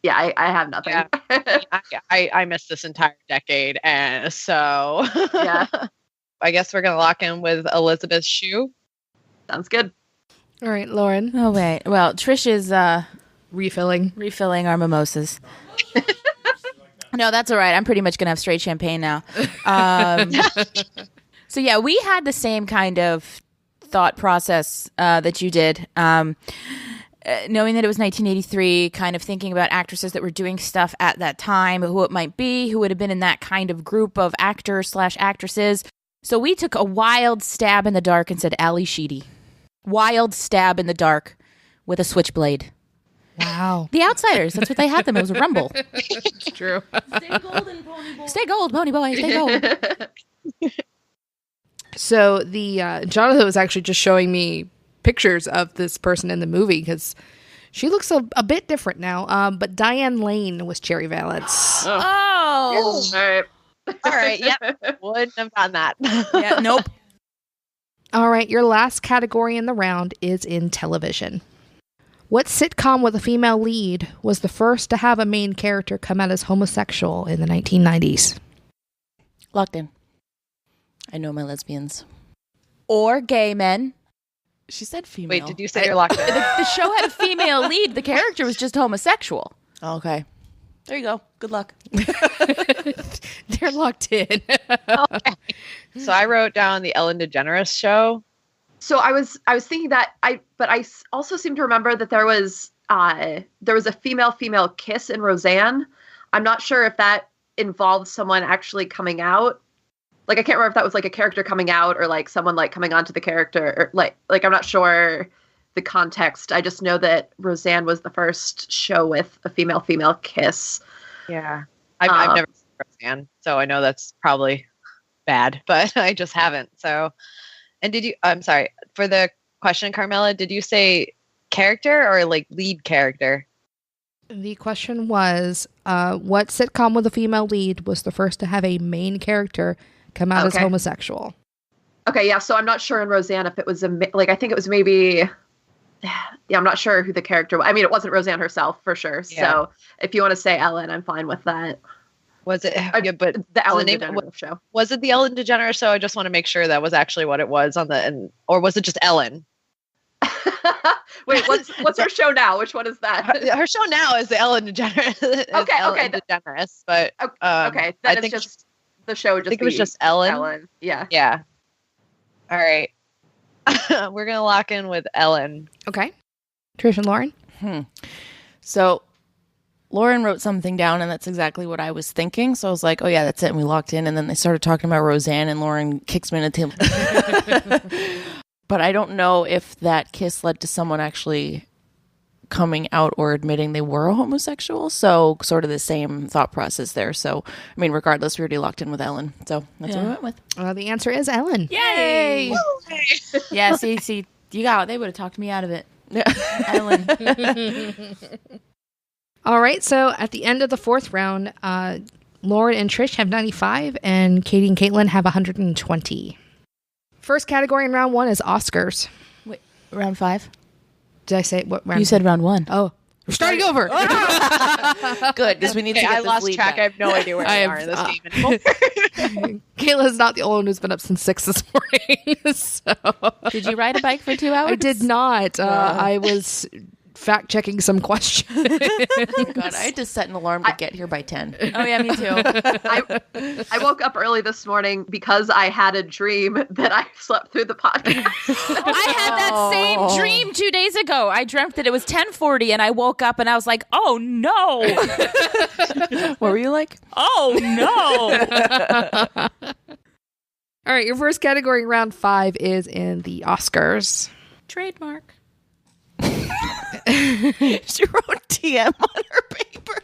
I have nothing. Yeah. I missed this entire decade, and so yeah. I guess we're gonna lock in with Elizabeth Shue. Sounds good. All right, Lauren. Oh, wait. Well, Trish is refilling our mimosas. No, that's all right. I'm pretty much going to have straight champagne now. So, yeah, we had the same kind of thought process that you did. Knowing that it was 1983, kind of thinking about actresses that were doing stuff at that time, who it might be, who would have been in that kind of group of actors/actresses. So we took a wild stab in the dark and said Ali Sheedy. Wild stab in the dark with a switchblade. Wow. The Outsiders. That's what they had them. It was a rumble. It's true. Stay golden, pony boy. Stay gold, pony boy. Stay gold. So the Jonathan was actually just showing me pictures of this person in the movie because She looks a bit different now, but Diane Lane was Cherry Valance. Oh. All right. All right. Yep. Wouldn't have done that. Yeah, nope. All right, your last category in the round is in television. What sitcom with a female lead was the first to have a main character come out as homosexual in the 1990s? Locked in. I know my lesbians. Or gay men. She said female. Wait, did you say you're locked in? The show had a female lead. The character was just homosexual. Okay. There you go. Good luck. They're locked in. Okay. So I wrote down the Ellen DeGeneres show. So I was thinking that but I also seem to remember that there was a female kiss in Roseanne. I'm not sure if that involved someone actually coming out. Like I can't remember if that was like a character coming out or like someone like coming onto the character or like I'm not sure the context. I just know that Roseanne was the first show with a female kiss. Yeah. I've never seen Roseanne, so I know that's probably bad, but I just haven't. So, and I'm sorry, for the question, Carmela, did you say character or like lead character? The question was, what sitcom with a female lead was the first to have a main character come out as homosexual? Okay, yeah, so I'm not sure in Roseanne if it was I think it was maybe... Yeah, I'm not sure who the character was. I mean, it wasn't Roseanne herself, for sure. Yeah. So if you want to say Ellen, I'm fine with that. Was it? Yeah, but the Ellen DeGeneres show. Was it the Ellen DeGeneres show? I just want to make sure that was actually what it was or was it just Ellen? Wait, what's her show now? Which one is that? Her show now is the Ellen DeGeneres. Okay. DeGeneres, but okay. Then it's just the show. I think it was just Ellen. Ellen. Yeah. Yeah. All right. We're gonna lock in with Ellen. Okay. Trish and Lauren. So Lauren wrote something down, and that's exactly what I was thinking. So I was like, "Oh yeah, that's it." And we locked in, and then they started talking about Roseanne, and Lauren kicks me in the tail. But I don't know if that kiss led to someone actually coming out or admitting they were a homosexual. So sort of the same thought process there. So, I mean, regardless, we already locked in with Ellen. So that's what we went with. The answer is Ellen. Yay! Yeah, see, you got it. They would have talked me out of it. Ellen. All right, so at the end of the fourth round, Lauren and Trish have 95, and Katie and Caitlin have 120. First category in round one is Oscars. Wait, round 5? Did I say what round? You said round 1. Oh, we're starting over. Good, because we need to get I this lost lead track. back. I have no idea where we are in this game anymore. Kayla's not the only one who's been up since 6 this morning. So. Did you ride a bike for 2 hours? I did not. I was fact-checking some questions. Oh God, I had to set an alarm to get here by 10. Oh, yeah, me too. I woke up early this morning because I had a dream that I slept through the podcast. I had that same dream 2 days ago. I dreamt that it was 10:40, and I woke up, and I was like, oh, no. What were you like? Oh, no. All right, your first category in round 5 is in the Oscars. Trademark. She wrote TM on her paper.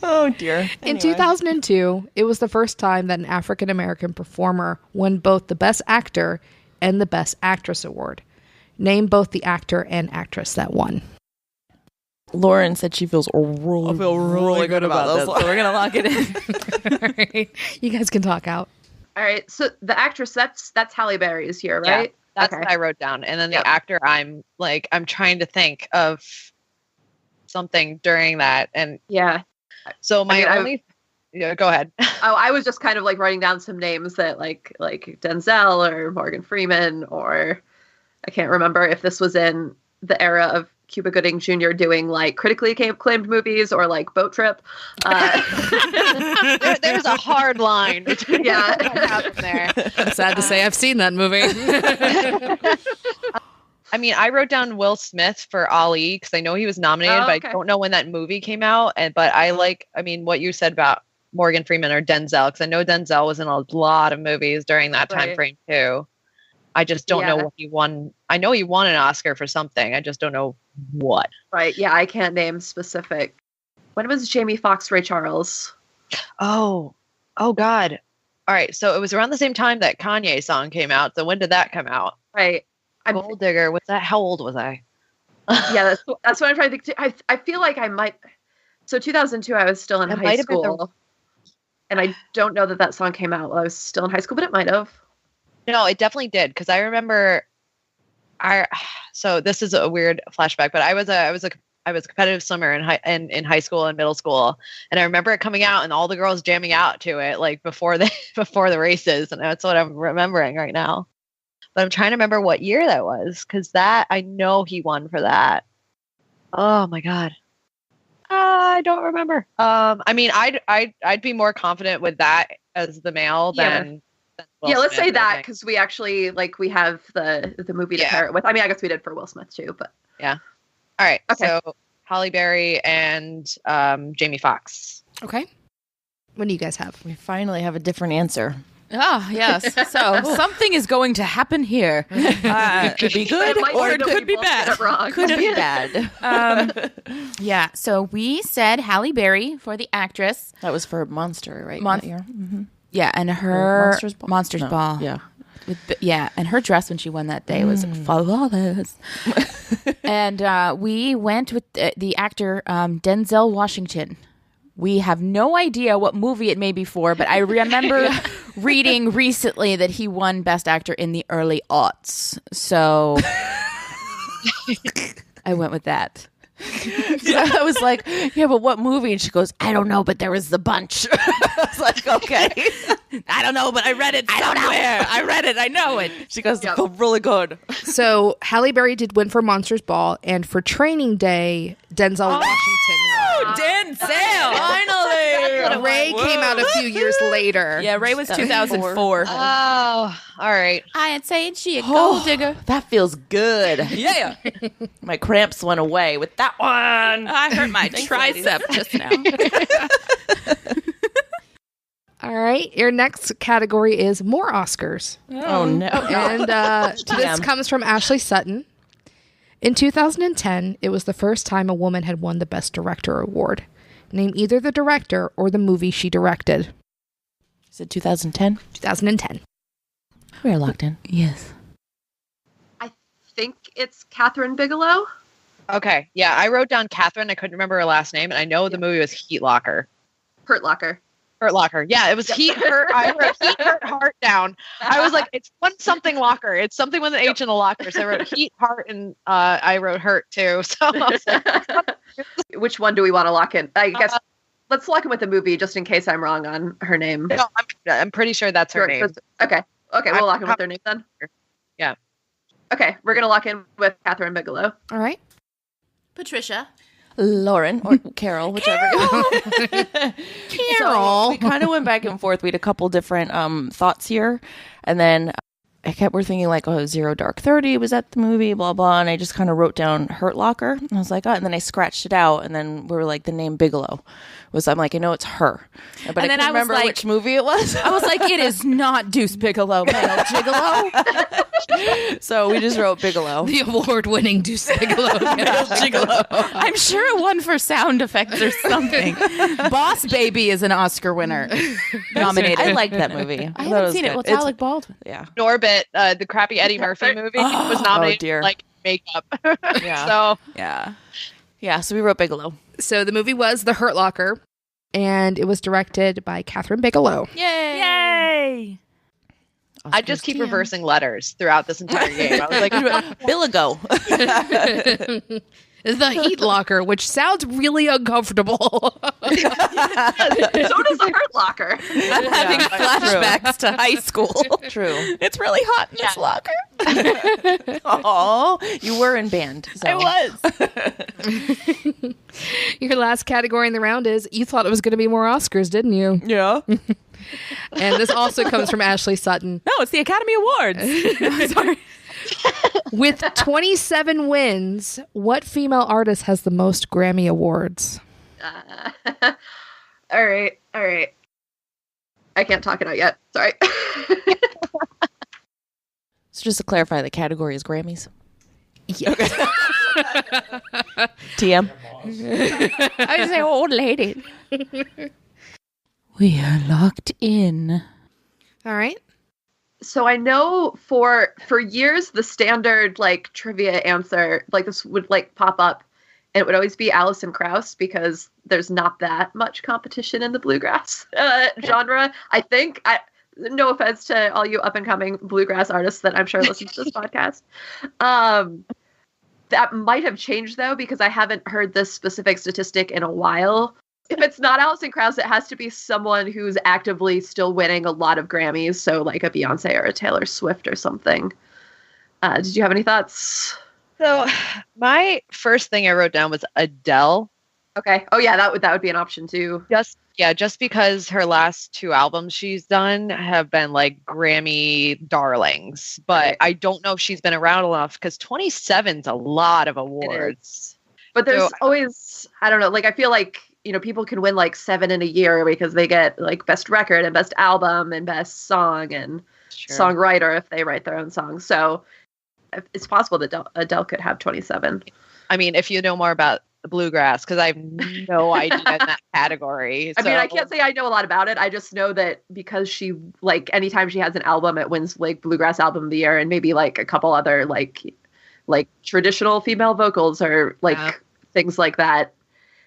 Oh, dear. In 2002, it was the first time that an African-American performer won both the Best Actor and the Best Actress award. Name both the actor and actress that won. Lauren said she feels really good about this, so we're going to lock it in. All right. You guys can talk out. All right, so the actress, that's Halle Berry is here, right? Yeah. That's what I wrote down. And then the actor, I'm trying to think of something during that. And yeah. So go ahead. Oh, I was just kind of like writing down some names that like Denzel or Morgan Freeman, or I can't remember if this was in the era of Cuba Gooding Jr. doing like critically acclaimed movies or like Boat Trip. There's a hard line between what happened there. I'm sad to say I've seen that movie. I mean, I wrote down Will Smith for Ali because I know he was nominated, but I don't know when that movie came out. But what you said about Morgan Freeman or Denzel, because I know Denzel was in a lot of movies during that time frame too. I just don't know what he won. I know he won an Oscar for something. I just don't know what. Right. Yeah, I can't name specific. When was Jamie Foxx Ray Charles? Oh God. All right. So it was around the same time that Kanye song came out. So when did that come out? Right. Gold Digger. Was that? How old was I? Yeah, that's what I'm trying to think too. I feel like I might. So 2002, I was still in high school, and I don't know that song came out while I was still in high school, but it might have. No, it definitely did, because I remember. So this is a weird flashback, but I was a competitive swimmer in high school and middle school, and I remember it coming out and all the girls jamming out to it like before the races, and that's what I'm remembering right now. But I'm trying to remember what year that was, because that I know he won for that. Oh my god, I don't remember. I mean, I'd be more confident with that as the male than Will let's Smith, say that, because we actually we have the movie to pair it with. I mean, I guess we did for Will Smith too, but yeah. All right. Okay. So Halle Berry and Jamie Foxx. Okay. What do you guys have? We finally have a different answer. Ah, yes. So something is going to happen here. Could be good or it could be bad. Could be bad. Yeah. So we said Halle Berry for the actress. That was for Monster, right? that year? Mm-hmm. Yeah, and her Monsters Ball. Ball. Yeah. And her dress when she won that day was flawless. And we went with the actor Denzel Washington. We have no idea what movie it may be for, but I remember reading recently that he won Best Actor in the early aughts. So I went with that. So I was like, yeah, but what movie? And she goes, I don't know, but there was the bunch. I was like, okay. I don't know, but I read it somewhere. I read it. I know it. She goes, oh, really good. So Halle Berry did win for Monsters Ball, and for Training Day, Denzel Washington won. Denzel! Finally! Ray came out a few years later. Yeah, Ray was 2004. Oh, all right. I ain't saying she a gold digger. That feels good. Yeah. My cramps went away with that one. I hurt my tricep just now. All right. Your next category is more Oscars. Oh, no. And this comes from Ashley Sutton. In 2010, it was the first time a woman had won the Best Director award. Name either the director or the movie she directed. Is it 2010? 2010. We are locked in. Yes. I think it's Catherine Bigelow. Okay. Yeah, I wrote down Catherine. I couldn't remember her last name, and I know the movie was Heat Locker. Hurt Locker. Hurt Locker. Yeah, it was Heat Hurt. I wrote Heat Hurt Heart down. I was like, it's one something Locker. It's something with an H in the locker. So I wrote Heat Heart, and I wrote Hurt too. So I was like, which one do we want to lock in? I guess let's lock in with the movie, just in case I'm wrong on her name. no, I'm pretty sure that's her name. Okay, we'll lock in with her name then. Yeah. Okay, we're gonna lock in with Catherine Bigelow. All right. Patricia. Lauren or Carol, whichever. Carol. So we kind of went back and forth. We had a couple different thoughts here, and then we're thinking like, oh, Zero Dark 30 was at the movie, blah blah, and I just kind of wrote down Hurt Locker, and I was like, oh, and then I scratched it out, and then we were like, the name Bigelow was. I'm like, I know it's her, but I couldn't remember which movie it was. I was like, it is not Deuce Bigelow, male gigolo. So we just wrote Bigelow. The award-winning Deuce Bigelow. Gigolo. I'm sure it won for sound effects or something. Boss Baby is an Oscar winner. Nominated. I liked that movie. I haven't seen it. Well, it's Alec Baldwin. Yeah. Norbit, the crappy Eddie Murphy movie, was nominated for, like, makeup. Yeah. So Yeah, so we wrote Bigelow. So the movie was The Hurt Locker, and it was directed by Catherine Bigelow. Yay! I just keep reversing letters throughout this entire game. I was like, Billigo. The Heat Locker, which sounds really uncomfortable. So does the Hurt Locker. I'm having flashbacks to high school. True. It's really hot in this locker. Oh, you were in band. So. I was. Your last category in the round is you thought it was going to be more Oscars, didn't you? Yeah. And this also comes from Ashley Sutton. No, it's the Academy Awards. Sorry. With 27 wins, what female artist has the most Grammy Awards? All right. I can't talk it out yet. Sorry. So just to clarify, the category is Grammys. Yeah. TM. I was say old lady. We are locked in. All right. So I know for years the standard like trivia answer, like this would like pop up, and it would always be Alison Krauss because there's not that much competition in the bluegrass genre. I think. No offense to all you up and coming bluegrass artists that I'm sure listen to this podcast. That might have changed though, because I haven't heard this specific statistic in a while. If it's not Alison Krauss, it has to be someone who's actively still winning a lot of Grammys. So like a Beyonce or a Taylor Swift or something. Did you have any thoughts? So my first thing I wrote down was Adele. Okay. Oh yeah, that would be an option too. Just because her last 2 albums she's done have been like Grammy darlings, but I don't know if she's been around enough because 27's a lot of awards. But there's always, I don't know, like I feel like, you know, people can win like 7 in a year because they get like best record and best album and best song and songwriter if they write their own songs. So it's possible that Adele could have 27. I mean, if you know more about the bluegrass, because I have no idea in that category. I mean, I can't say I know a lot about it. I just know that because she, like, anytime she has an album, it wins like bluegrass album of the year and maybe like a couple other like traditional female vocals or like things like that.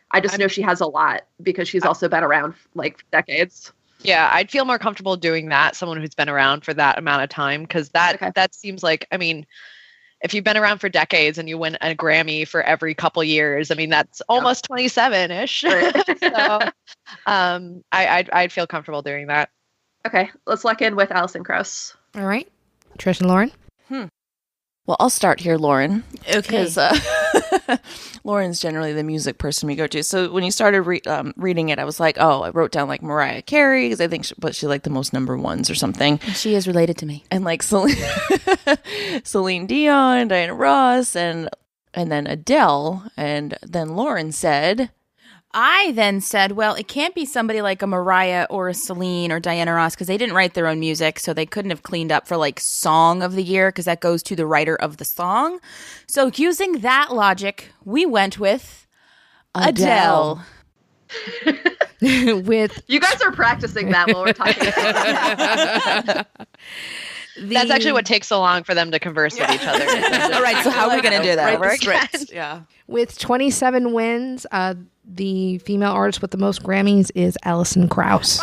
I just know she has a lot because she's also been around like decades. Yeah, I'd feel more comfortable doing that. Someone who's been around for that amount of time, because that seems like, I mean, if you've been around for decades and you win a Grammy for every couple years, I mean, that's almost 27-ish. Right. So I'd feel comfortable doing that. Okay, let's lock in with Alison Krauss. All right. Trish and Lauren? Well, I'll start here, Lauren. Okay. Because Lauren's generally the music person we go to. So when you started reading it, I was like, oh, I wrote down like Mariah Carey because I think she liked the most number ones or something. She is related to me. And like Celine Dion, Diana Ross, and then Adele. And then Lauren said... I then said, well, it can't be somebody like a Mariah or a Celine or Diana Ross because they didn't write their own music, so they couldn't have cleaned up for like Song of the Year because that goes to the writer of the song. So using that logic, we went with Adele. With you guys are practicing that while we're talking about That's actually what takes so long for them to converse with each other. All right, so how are we going to do that? With 27 wins, the female artist with the most Grammys is Alison Krauss.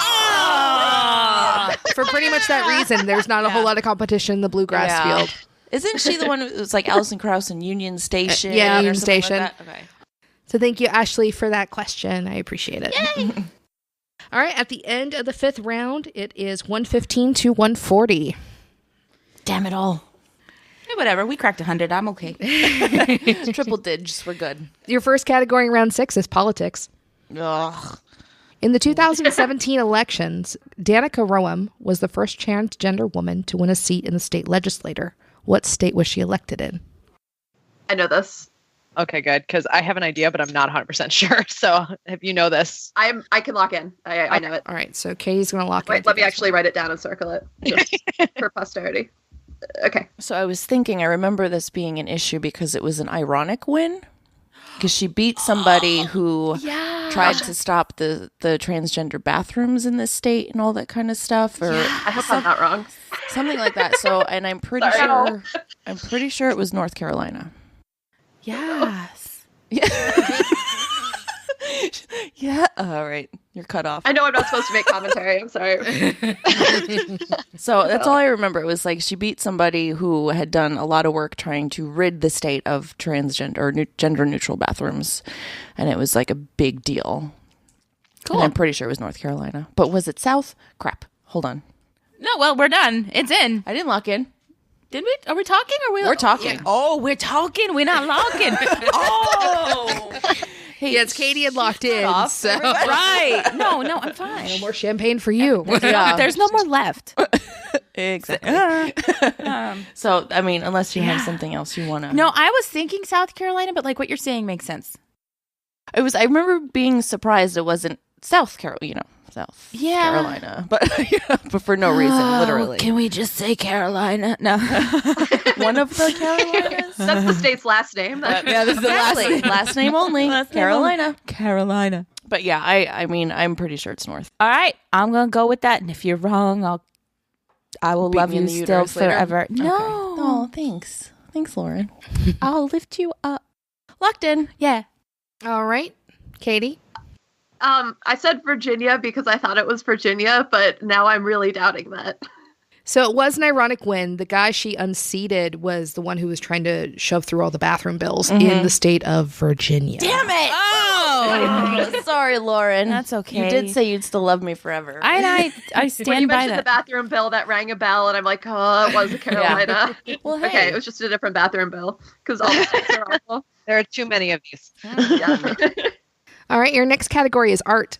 For pretty much that reason, there's not a whole lot of competition in the bluegrass field. Isn't she the one who was like Alison Krauss in Union Station? Union Station. Like that? Okay. So thank you, Ashley, for that question. I appreciate it. Yay! All right, at the end of the 5th round, it is 115 to 140. Damn it all. Hey, whatever. We cracked 100. I'm okay. Triple digits. We're good. Your first category in round 6 is politics. Ugh. In the 2017 elections, Danica Roem was the first transgender woman to win a seat in the state legislature. What state was she elected in? I know this. Okay, good, because I have an idea, but I'm not 100% sure. So if you know this. I can lock in. I know it. All right, so Katie's going to lock in. Wait, let me actually write it down and circle it just for posterity. Okay. So I was thinking, I remember this being an issue because it was an ironic win. Because she beat somebody who tried to stop the transgender bathrooms in this state and all that kind of stuff. Or I hope I'm not wrong. Something like that. So, and I'm pretty sure it was North Carolina. Yes. Yeah. All right. You're cut off. I know I'm not supposed to make commentary. I'm sorry. So that's all I remember. It was like she beat somebody who had done a lot of work trying to rid the state of transgender or gender neutral bathrooms. And it was like a big deal. Cool. And I'm pretty sure it was North Carolina. But was it South? Crap. Hold on. No, well, we're done. It's in. I didn't lock in. Did we? Are we talking? Or we're talking. Yeah. Oh, we're talking. We're not locking. Oh. Hey, yes, Katie had locked in. So. Right. No, I'm fine. No more champagne for you. There's no more left. Exactly. So, I mean, unless you have something else you want to. No, I was thinking South Carolina, but like what you're saying makes sense. I remember being surprised it wasn't South Carolina, Carolina, but for no reason, literally. Can we just say Carolina? No. One of the Carolinas? That's the state's last name. Yeah, this is the last name only. Carolina. But yeah, I mean, I'm pretty sure it's North. All right, I'm going to go with that. And if you're wrong, I will Beat love me in you the still uterus later? forever. Okay. No. Oh, thanks. Thanks, Lauren. I'll lift you up. Locked in. Yeah. All right. Katie? I said Virginia because I thought it was Virginia, but now I'm really doubting that. So it was an ironic win. The guy she unseated was the one who was trying to shove through all the bathroom bills in the state of Virginia. Damn it. Oh, sorry, Lauren. That's okay. You did say you'd still love me forever. I When you stand by mentioned the that. bathroom bill, that rang a bell, and I'm like, oh, it was Carolina. Well, hey. Okay, it was just a different bathroom bill because all the states are awful. There are too many of these. Yeah. All right, your next category is art.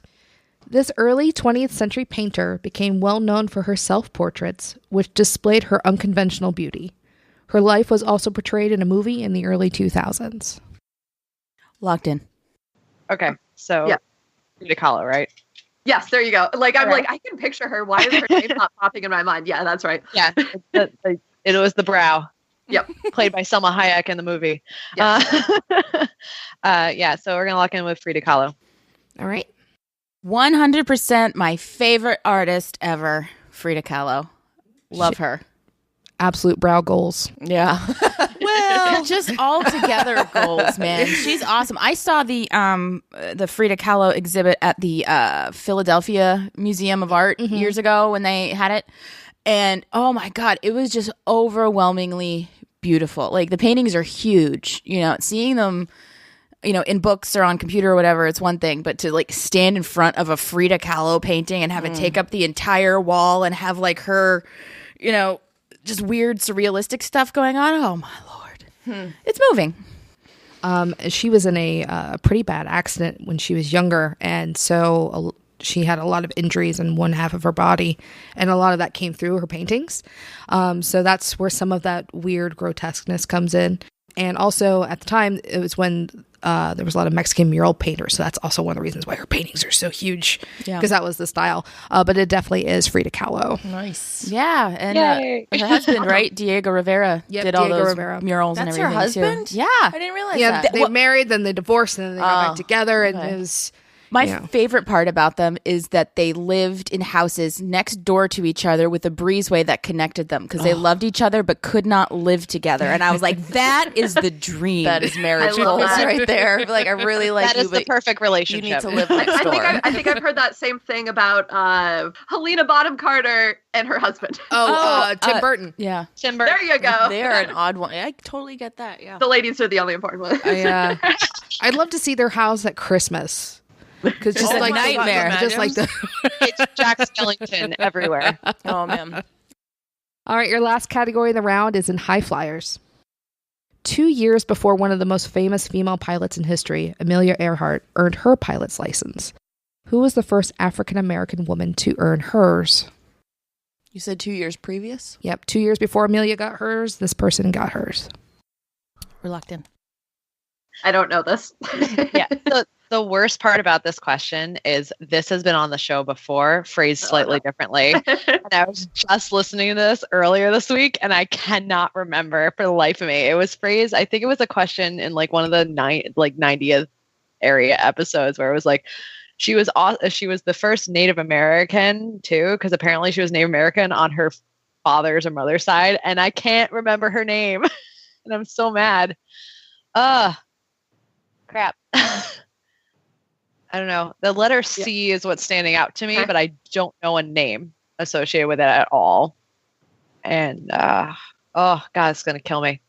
This early 20th century painter became well known for her self-portraits, which displayed her unconventional beauty. Her life was also portrayed in a movie in the early 2000s. Locked in. Okay, so Yeah. Frida Kahlo, right? Yes, there you go. Like I'm Alright. like, I can picture her. Why is her name not popping in my mind? Yeah, that's right. Yeah, it was the brow. Yep. Played by Selma Hayek in the movie. Yes. Yeah, so we're gonna lock in with Frida Kahlo. All right. 100% my favorite artist ever, Frida Kahlo. Love her. Absolute brow goals. Yeah. Well, just all together goals, man. She's awesome. I saw the Frida Kahlo exhibit at the Philadelphia Museum of Art years ago when they had it, and oh my god, it was just overwhelmingly beautiful. Like the paintings are huge. You know, seeing them, you know, in books or on computer or whatever, it's one thing, but to like stand in front of a Frida Kahlo painting and have it take up the entire wall and have like her, you know, just weird surrealistic stuff going on. Oh my lord. It's moving. She was in a pretty bad accident when she was younger, and so she had a lot of injuries in one half of her body, and a lot of that came through her paintings. So that's where some of that weird grotesqueness comes in. And also at the time, it was when there was a lot of Mexican mural painters. So that's also one of the reasons why her paintings are so huge, because that was the style. But it definitely is Frida Kahlo. Nice. Yeah, and Yay. her husband, right, Diego Rivera, Yep, did all Diego those Rivera. murals That's and her everything husband? too. Yeah, I didn't realize Yeah, that. they married, then they divorced, and then they got back together. And okay. it was My Yeah. favorite part about them is that they lived in houses next door to each other with a breezeway that connected them because they loved each other but could not live together. And I was like, that is the dream. That is marriage I love goals that. right there. Like, I really like That you, is the but perfect you relationship. need to live next door. I think I've heard that same thing about Helena Bonham Carter and her husband. Tim Burton. Yeah. Timber. There you go. They are an odd one. I totally get that. Yeah. The ladies are the only important ones. I'd love to see their house at Christmas. Because just Oh like my God, nightmare, imagine. just like the. It's Jack Skellington everywhere. Oh man. All right, your last category in the round is in high flyers. 2 years before one of the most famous female pilots in history, Amelia Earhart, earned her pilot's license. Who was the first African American woman to earn hers? You said 2 years previous? Yep, 2 years before Amelia got hers, this person got hers. We're locked in. I don't know this. Yeah. The worst part about this question is this has been on the show before, phrased slightly differently. And I was just listening to this earlier this week, and I cannot remember for the life of me. It was phrased, I think it was a question in like one of the 90th area episodes where it was like, she was the first Native American too, because apparently she was Native American on her father's or mother's side, and I can't remember her name. And I'm so mad. Crap. I don't know. The letter C is what's standing out to me, but I don't know a name associated with it at all. And oh God, it's gonna kill me.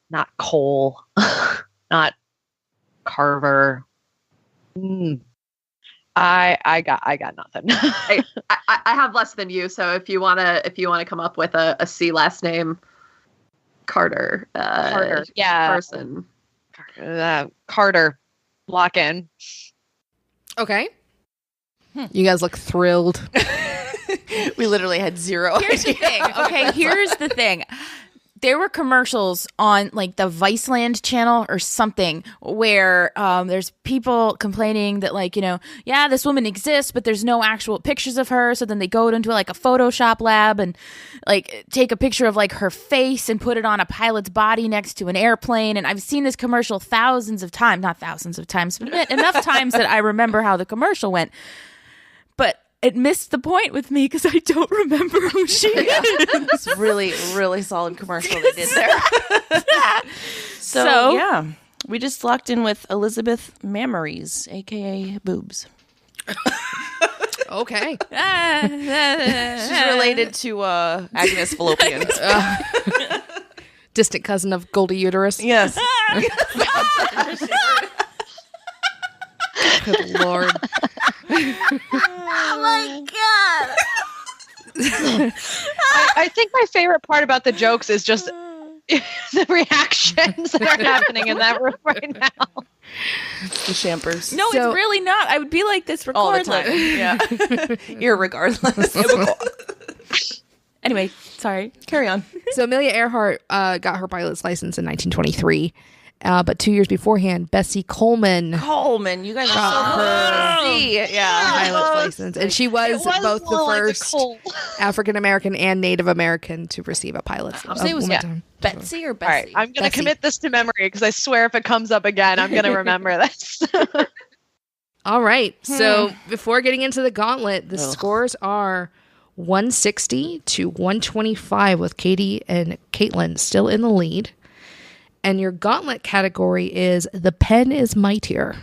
Not Cole, not Carver. I got nothing. I have less than you, so if you wanna come up with a C last name, Carter. Carter, yeah, person. Carter, lock in. Okay. You guys look thrilled. We literally had zero. Here's the thing. Okay, here's the thing. There were commercials on like the Viceland channel or something where there's people complaining that like, you know, yeah, this woman exists, but there's no actual pictures of her. So then they go into like a Photoshop lab and like take a picture of like her face and put it on a pilot's body next to an airplane. And I've seen this commercial thousands of times, not thousands of times, but enough times that I remember how the commercial went. But it missed the point with me because I don't remember who she is. It's really, really solid commercial they did there. So, yeah, we just locked in with Elizabeth Mammaries, a.k.a. boobs. Okay. She's related to Agnes Fallopian. Distant cousin of Goldie Uterus. Yes. Good Lord. Oh my God. I think my favorite part about the jokes is just the reactions that are happening in that room right now. The Shampers. No, So- it's really not. I would be like this All the regardless. time. Yeah. Irregardless. Anyway, sorry. Carry on. So Amelia Earhart got her pilot's license in 1923. But 2 years beforehand, Bessie Coleman Coleman, you guys are got so her crazy. Yeah. pilot's license. And she was both the first African-American and Native American to receive a pilot's license. say it was woman. Betsy or All right, Bessie? I'm going to Bessie. commit this to memory because I swear if it comes up again, I'm going to remember this. All right. So before getting into the gauntlet, the scores are 160 to 125 with Katie and Caitlin still in the lead. And your gauntlet category is The Pen is Mightier.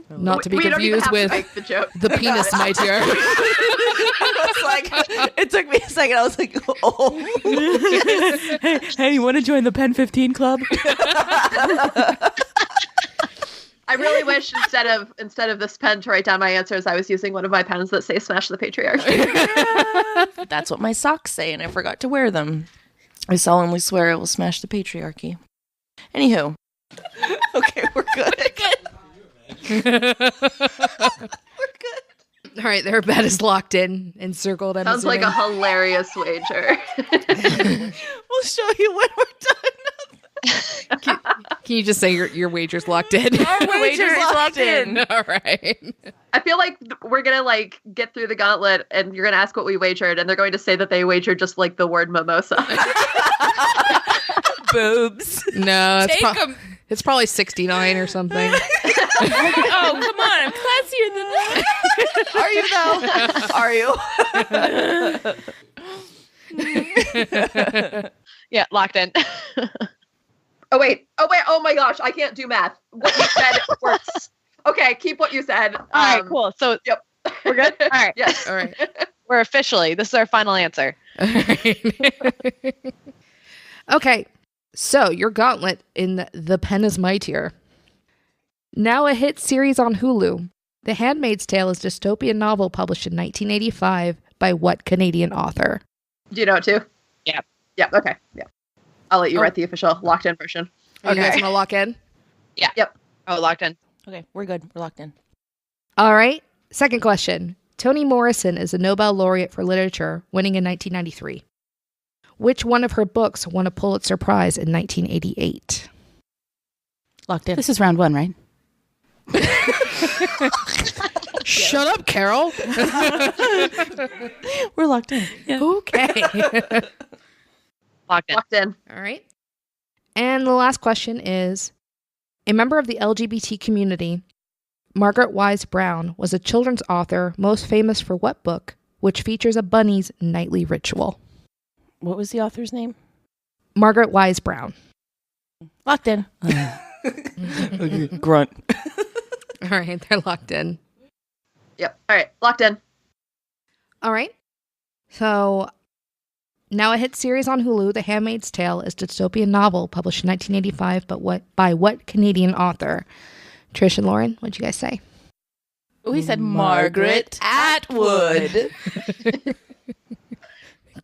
Not to be We don't even confused have to with make the joke. The Penis Mightier. It's like, it took me a second. I was like, oh. Hey, you want to join the Pen 15 Club? I really wish instead of this pen to write down my answers, I was using one of my pens that say "Smash the Patriarchy." That's what my socks say, and I forgot to wear them. I solemnly swear I will smash the patriarchy. Anywho. Okay, we're good. All right, their bet is locked in and circled. I'm Sounds like a assuming. hilarious wager. We'll show you when we're done. Can you just say your wager's locked in? Our wager is locked in. All right. I feel like we're gonna get through the gauntlet, and you're gonna ask what we wagered, and they're going to say that they wagered just like the word mimosa. Boobs. No, Take 'em. it's probably 69 or something. Oh, come on. I'm classier than that. Are you though? Yeah, locked in. Oh wait, oh my gosh, I can't do math. What you said works. Okay, keep what you said. All right, cool. So Yep. we're good? All right. Yes. All right. We're officially, this is our final answer. All right. Okay. So your gauntlet in The Pen is Mightier. Now a hit series on Hulu, The Handmaid's Tale is a dystopian novel published in 1985 by what Canadian author? Do you know it too? Yep. Yep. Okay. Yeah. I'll let you write the official locked in version. Are you guys going to lock in? Yeah. Yep. Oh, locked in. Okay, we're good. We're locked in. All right. Second question. Toni Morrison is a Nobel laureate for literature, winning in 1993. Which one of her books won a Pulitzer Prize in 1988? Locked in. This is round one, right? Shut up, Carol. We're locked in. Okay. Locked in. Locked in. All right. And the last question is, a member of the LGBT community, Margaret Wise Brown was a children's author most famous for what book, which features a bunny's nightly ritual? What was the author's name? Margaret Wise Brown. Locked in. Grunt. All right, they're locked in. Yep. All right. Locked in. All right. So, now a hit series on Hulu, The Handmaid's Tale is a dystopian novel published in 1985, but by what Canadian author? Trish and Lauren, what'd you guys say? We said Margaret Atwood.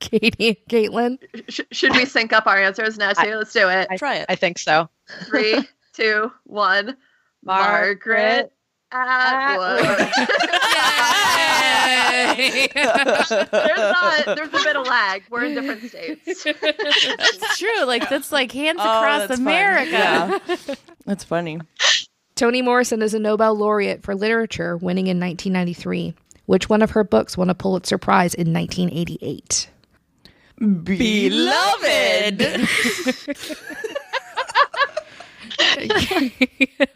Katie, Caitlin. Should we sync up our answers now too? Let's do it. Try it. I think so. 3, 2, 1. Margaret Atwood. There's a bit of lag. We're in different states. That's true. Like, that's like hands Oh, across that's America. fun. Yeah. That's funny. Toni Morrison is a Nobel laureate for literature, winning in 1993. Which one of her books won a Pulitzer Prize in 1988? Beloved.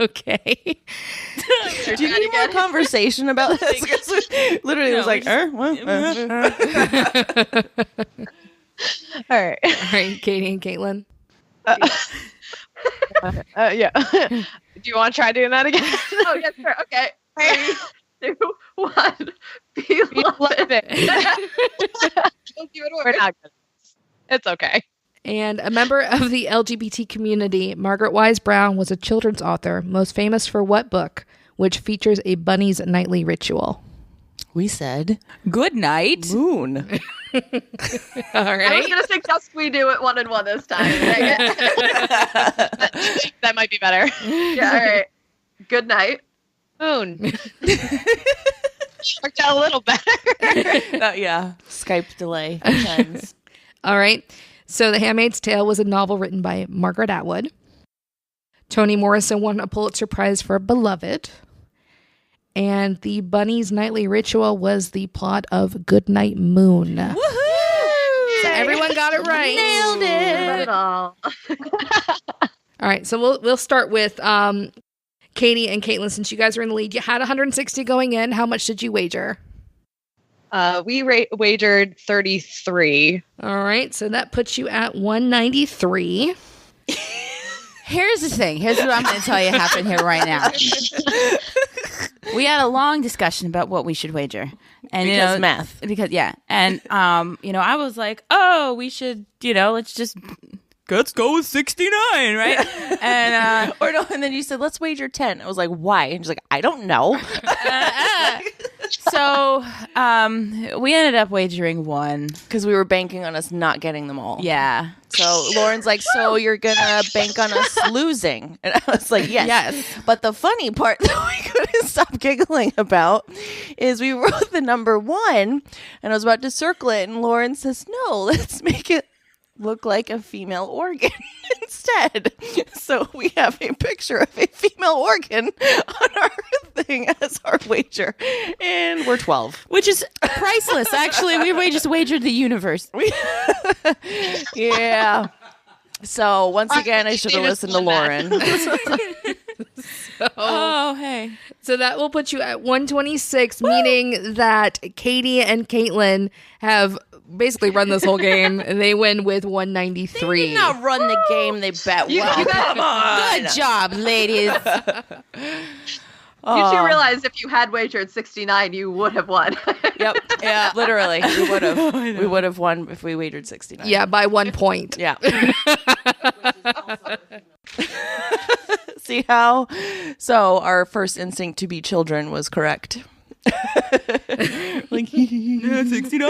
Okay. Do you need more conversation about this? Literally, it was like, what? All right. All right, Katie and Caitlin. Yeah. Do you want to try doing that again? Oh, yes, sure. Okay. 3, 2, 1. Beloved. We're not good. It's okay. And a member of the LGBT community, Margaret Wise Brown was a children's author, most famous for what book, which features a bunny's nightly ritual? We said Good night. moon. All I right. was going to suggest we do it 1 and 1 this time. That might be better. Yeah, all right. Good night. Moon. Worked out a little better. Yeah. Skype delay. Friends. All right. So The Handmaid's Tale was a novel written by Margaret Atwood. Toni Morrison won a Pulitzer Prize for Beloved. And the bunny's nightly ritual was the plot of Goodnight Moon. Woohoo! So everyone got it right. Nailed Not it. at all. All right. So we'll start with Katie and Caitlin, since you guys are in the lead. You had 160 going in. How much did you wager? We wagered 33. All right. So that puts you at 193. Here's the thing. Here's what I'm going to tell you happened here right now. We had a long discussion about what we should wager. And Because math. And I was like, "Oh, we should, let's go with 69, right?" And And then you said, let's wager 10. I was like, why? And she's like, I don't know. so we ended up wagering 1. Because we were banking on us not getting them all. Yeah. So Lauren's like, so you're going to bank on us losing? And I was like, yes. But the funny part that we couldn't stop giggling about is we wrote the number 1 and I was about to circle it. And Lauren says, no, let's make it look like a female organ instead. So we have a picture of a female organ on our thing as our wager. And we're 12. Which is priceless. Actually, we just wagered the universe. Yeah. So once again, I should have listened to Lauren. Oh, hey. So that will put you at 126, meaning that Katie and Caitlin have basically run this whole game. They win with 193. They did not run the game. They bet well. You guys, Come on. Good job, ladies. you two realize if you had wagered 69, you would have won. Yep. Yeah. Literally, we would have. We would have won if we wagered 69. Yeah, by 1 point. Yeah. See how? So our first instinct to be children was correct. Like 69.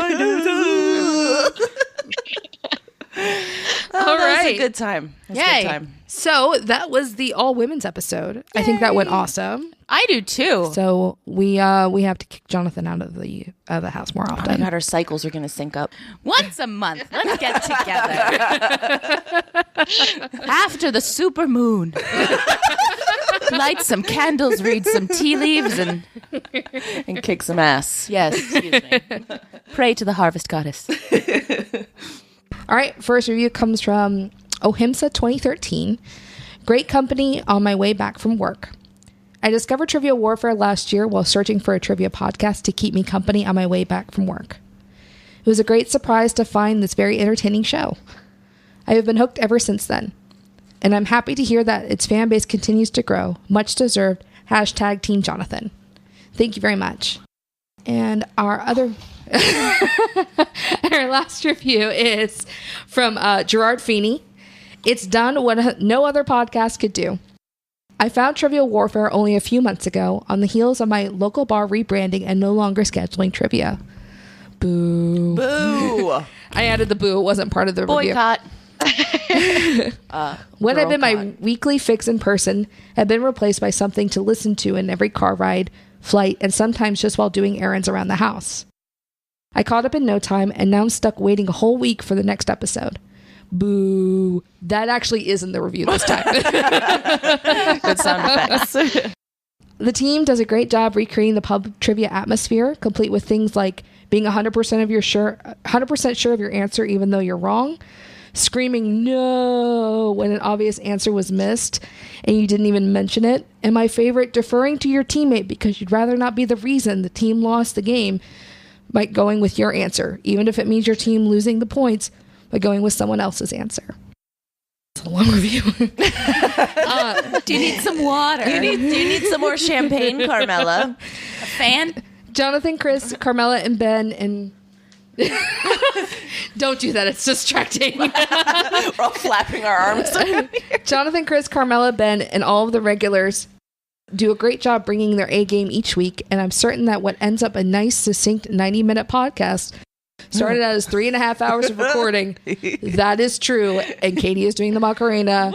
All That was right. a good time. That was a Yay. good time. So that was the all women's episode. I think that went awesome. I do too. So we have to kick Jonathan out of the house more Oh my often. God, our cycles are going to sync up. Once a month, let's get together. After the super moon. Light some candles, read some tea leaves, and kick some ass. yes, excuse me. Pray to the harvest goddess. All right, first review comes from Ohimsa 2013. Great company on my way back from work. I discovered Trivia Warfare last year while searching for a trivia podcast to keep me company on my way back from work. It was a great surprise to find this very entertaining show. I have been hooked ever since then. And I'm happy to hear that its fan base continues to grow. Much deserved. # Team Jonathan. Thank you very much. And our last review is from Gerard Feeney. It's done what no other podcast could do. I found Trivial Warfare only a few months ago on the heels of my local bar rebranding and no longer scheduling trivia. Boo. Boo. I added the boo. It wasn't part of the review. Boycott. What had been my Girl weekly fix in person had been replaced by something to listen to in every car ride, flight, and sometimes just while doing errands around the house. I caught up in no time, and now I'm stuck waiting a whole week for the next episode. Boo. That actually is in the review this time. Good sound effects. The team does a great job recreating the pub trivia atmosphere, complete with things like being 100% sure of your answer even though you're wrong, screaming no when an obvious answer was missed and you didn't even mention it. And my favorite, deferring to your teammate because you'd rather not be the reason the team lost the game by going with your answer, even if it means your team losing the points by going with someone else's answer. It's a long review. Do you need some water? Do you need some more champagne, Carmela? A fan? Jonathan, Chris, Carmela, and Ben, and don't do that. It's distracting. We're all flapping our arms. Jonathan, Chris, Carmela, Ben, and all of the regulars do a great job bringing their A game each week, and I'm certain that what ends up a nice, succinct 90-minute podcast started out as 3.5 hours of recording. That is true, and Katie is doing the Macarena.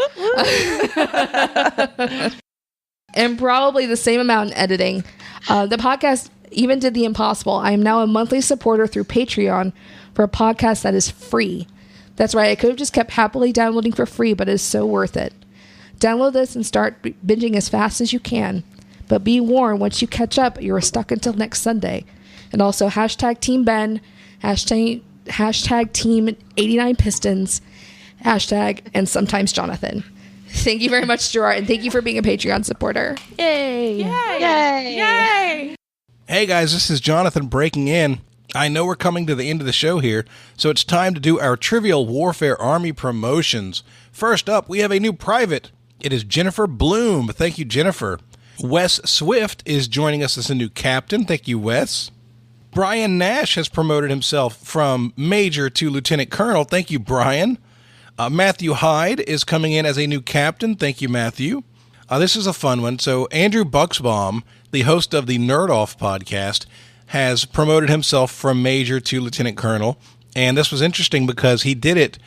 And probably the same amount in editing. The podcast even did the impossible. I am now a monthly supporter through Patreon for a podcast that is free. That's right, I could have just kept happily downloading for free, but it is so worth it. Download this and start binging as fast as you can. But be warned, once you catch up, you are stuck until next Sunday. And also, hashtag Team Ben, hashtag Team 89 Pistons, hashtag, and sometimes Jonathan. Thank you very much, Gerard, and thank you for being a Patreon supporter. Yay! Yay! Yay! Yay! Hey guys, this is Jonathan breaking in. I know we're coming to the end of the show here, so it's time to do our Trivial Warfare Army promotions. First up, we have a new private. It is Jennifer Bloom. Thank you, Jennifer. Wes Swift is joining us as a new captain. Thank you, Wes. Brian Nash has promoted himself from Major to Lieutenant Colonel. Thank you, Brian. Matthew Hyde is coming in as a new captain. Thank you, Matthew. This is a fun one. So Andrew Bucksbaum, the host of the Nerd Off podcast, has promoted himself from Major to Lieutenant Colonel. And this was interesting because he did it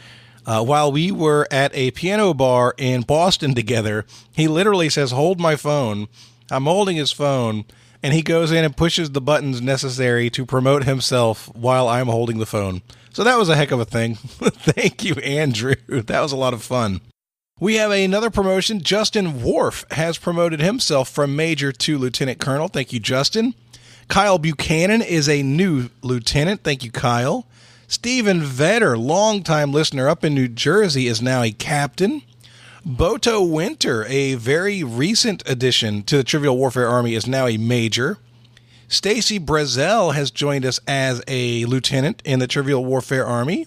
while we were at a piano bar in Boston together. He literally says, "Hold my phone." I'm holding his phone, and he goes in and pushes the buttons necessary to promote himself while I'm holding the phone. So that was a heck of a thing. Thank you, Andrew. That was a lot of fun. We have another promotion. Justin Worf has promoted himself from Major to Lieutenant Colonel. Thank you, Justin. Kyle Buchanan is a new lieutenant. Thank you, Kyle. Stephen Vetter, longtime listener up in New Jersey, is now a captain. Boto Winter, a very recent addition to the Trivial Warfare Army, is now a major. Stacy Brazel has joined us as a lieutenant in the Trivial Warfare Army.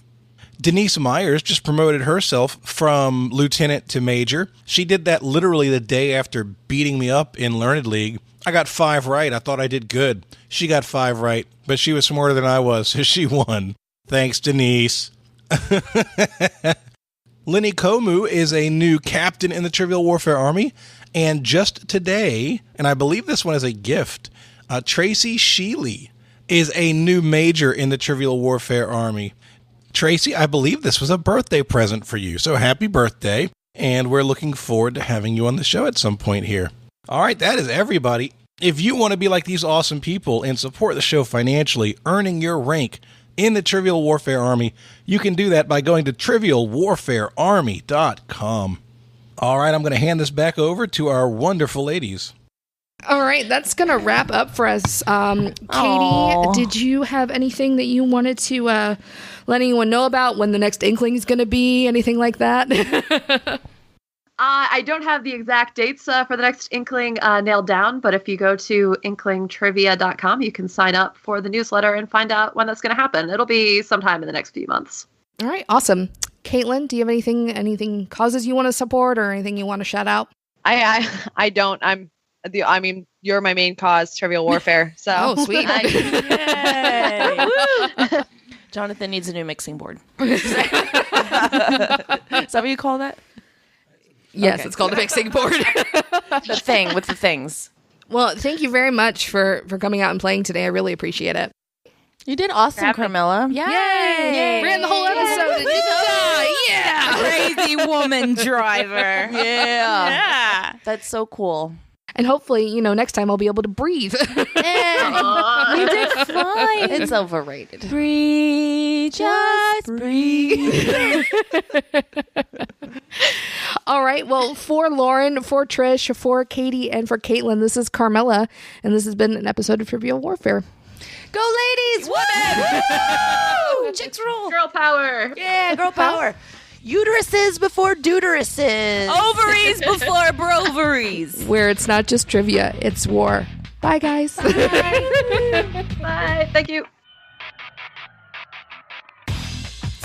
Denise Myers just promoted herself from lieutenant to major. She did that literally the day after beating me up in Learned League. I got 5 right. I thought I did good. She got 5 right, but she was smarter than I was, so she won. Thanks, Denise. Lenny Komu is a new captain in the Trivial Warfare Army. And just today, and I believe this one is a gift, Tracy Sheely is a new major in the Trivial Warfare Army. Tracy, I believe this was a birthday present for you, so happy birthday. And we're looking forward to having you on the show at some point here. All right, that is everybody. If you want to be like these awesome people and support the show financially, earning your rank in the Trivial Warfare Army, you can do that by going to trivialwarfarearmy.com. All right, I'm going to hand this back over to our wonderful ladies. All right, that's going to wrap up for us. Katie, did you have anything that you wanted to let anyone know about when the next Inkling is going to be? Anything like that? I don't have the exact dates for the next Inkling nailed down, but if you go to inklingtrivia.com, you can sign up for the newsletter and find out when that's going to happen. It'll be sometime in the next few months. All right, awesome. Caitlin, do you have anything causes you want to support or anything you want to shout out? I don't. I mean, you're my main cause, Trivial Warfare. So oh, sweet. Jonathan needs a new mixing board. Is that what you call that? Yes, okay. It's called a mixing board. The thing with the things. Well, thank you very much for coming out and playing today. I really appreciate it. You did awesome, Carmela. Yay! Ran the whole episode. And didn't die. Yeah! Crazy woman driver. Yeah. That's so cool. And hopefully, next time I'll be able to breathe. You did fine. It's overrated. Breathe, just breathe. All right. Well, for Lauren, for Trish, for Katie, and for Caitlin, this is Carmela, and this has been an episode of Trivial Warfare. Go, ladies! Women! Woo! Chicks rule! Girl power! Yeah, girl power. Uteruses before deuteruses. Ovaries before broveries. Where it's not just trivia, it's war. Bye, guys. Bye. Thank you.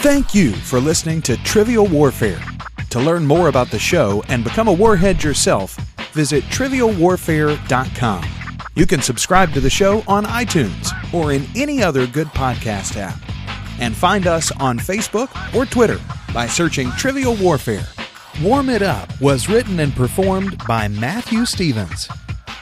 Thank you for listening to Trivial Warfare. To learn more about the show and become a warhead yourself, visit trivialwarfare.com. You can subscribe to the show on iTunes or in any other good podcast app. And find us on Facebook or Twitter by searching Trivial Warfare. Warm It Up was written and performed by Matthew Stevens.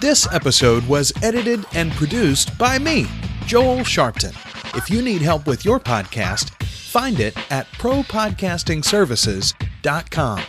This episode was edited and produced by me, Joel Sharpton. If you need help with your podcast, find it at propodcastingservices.com.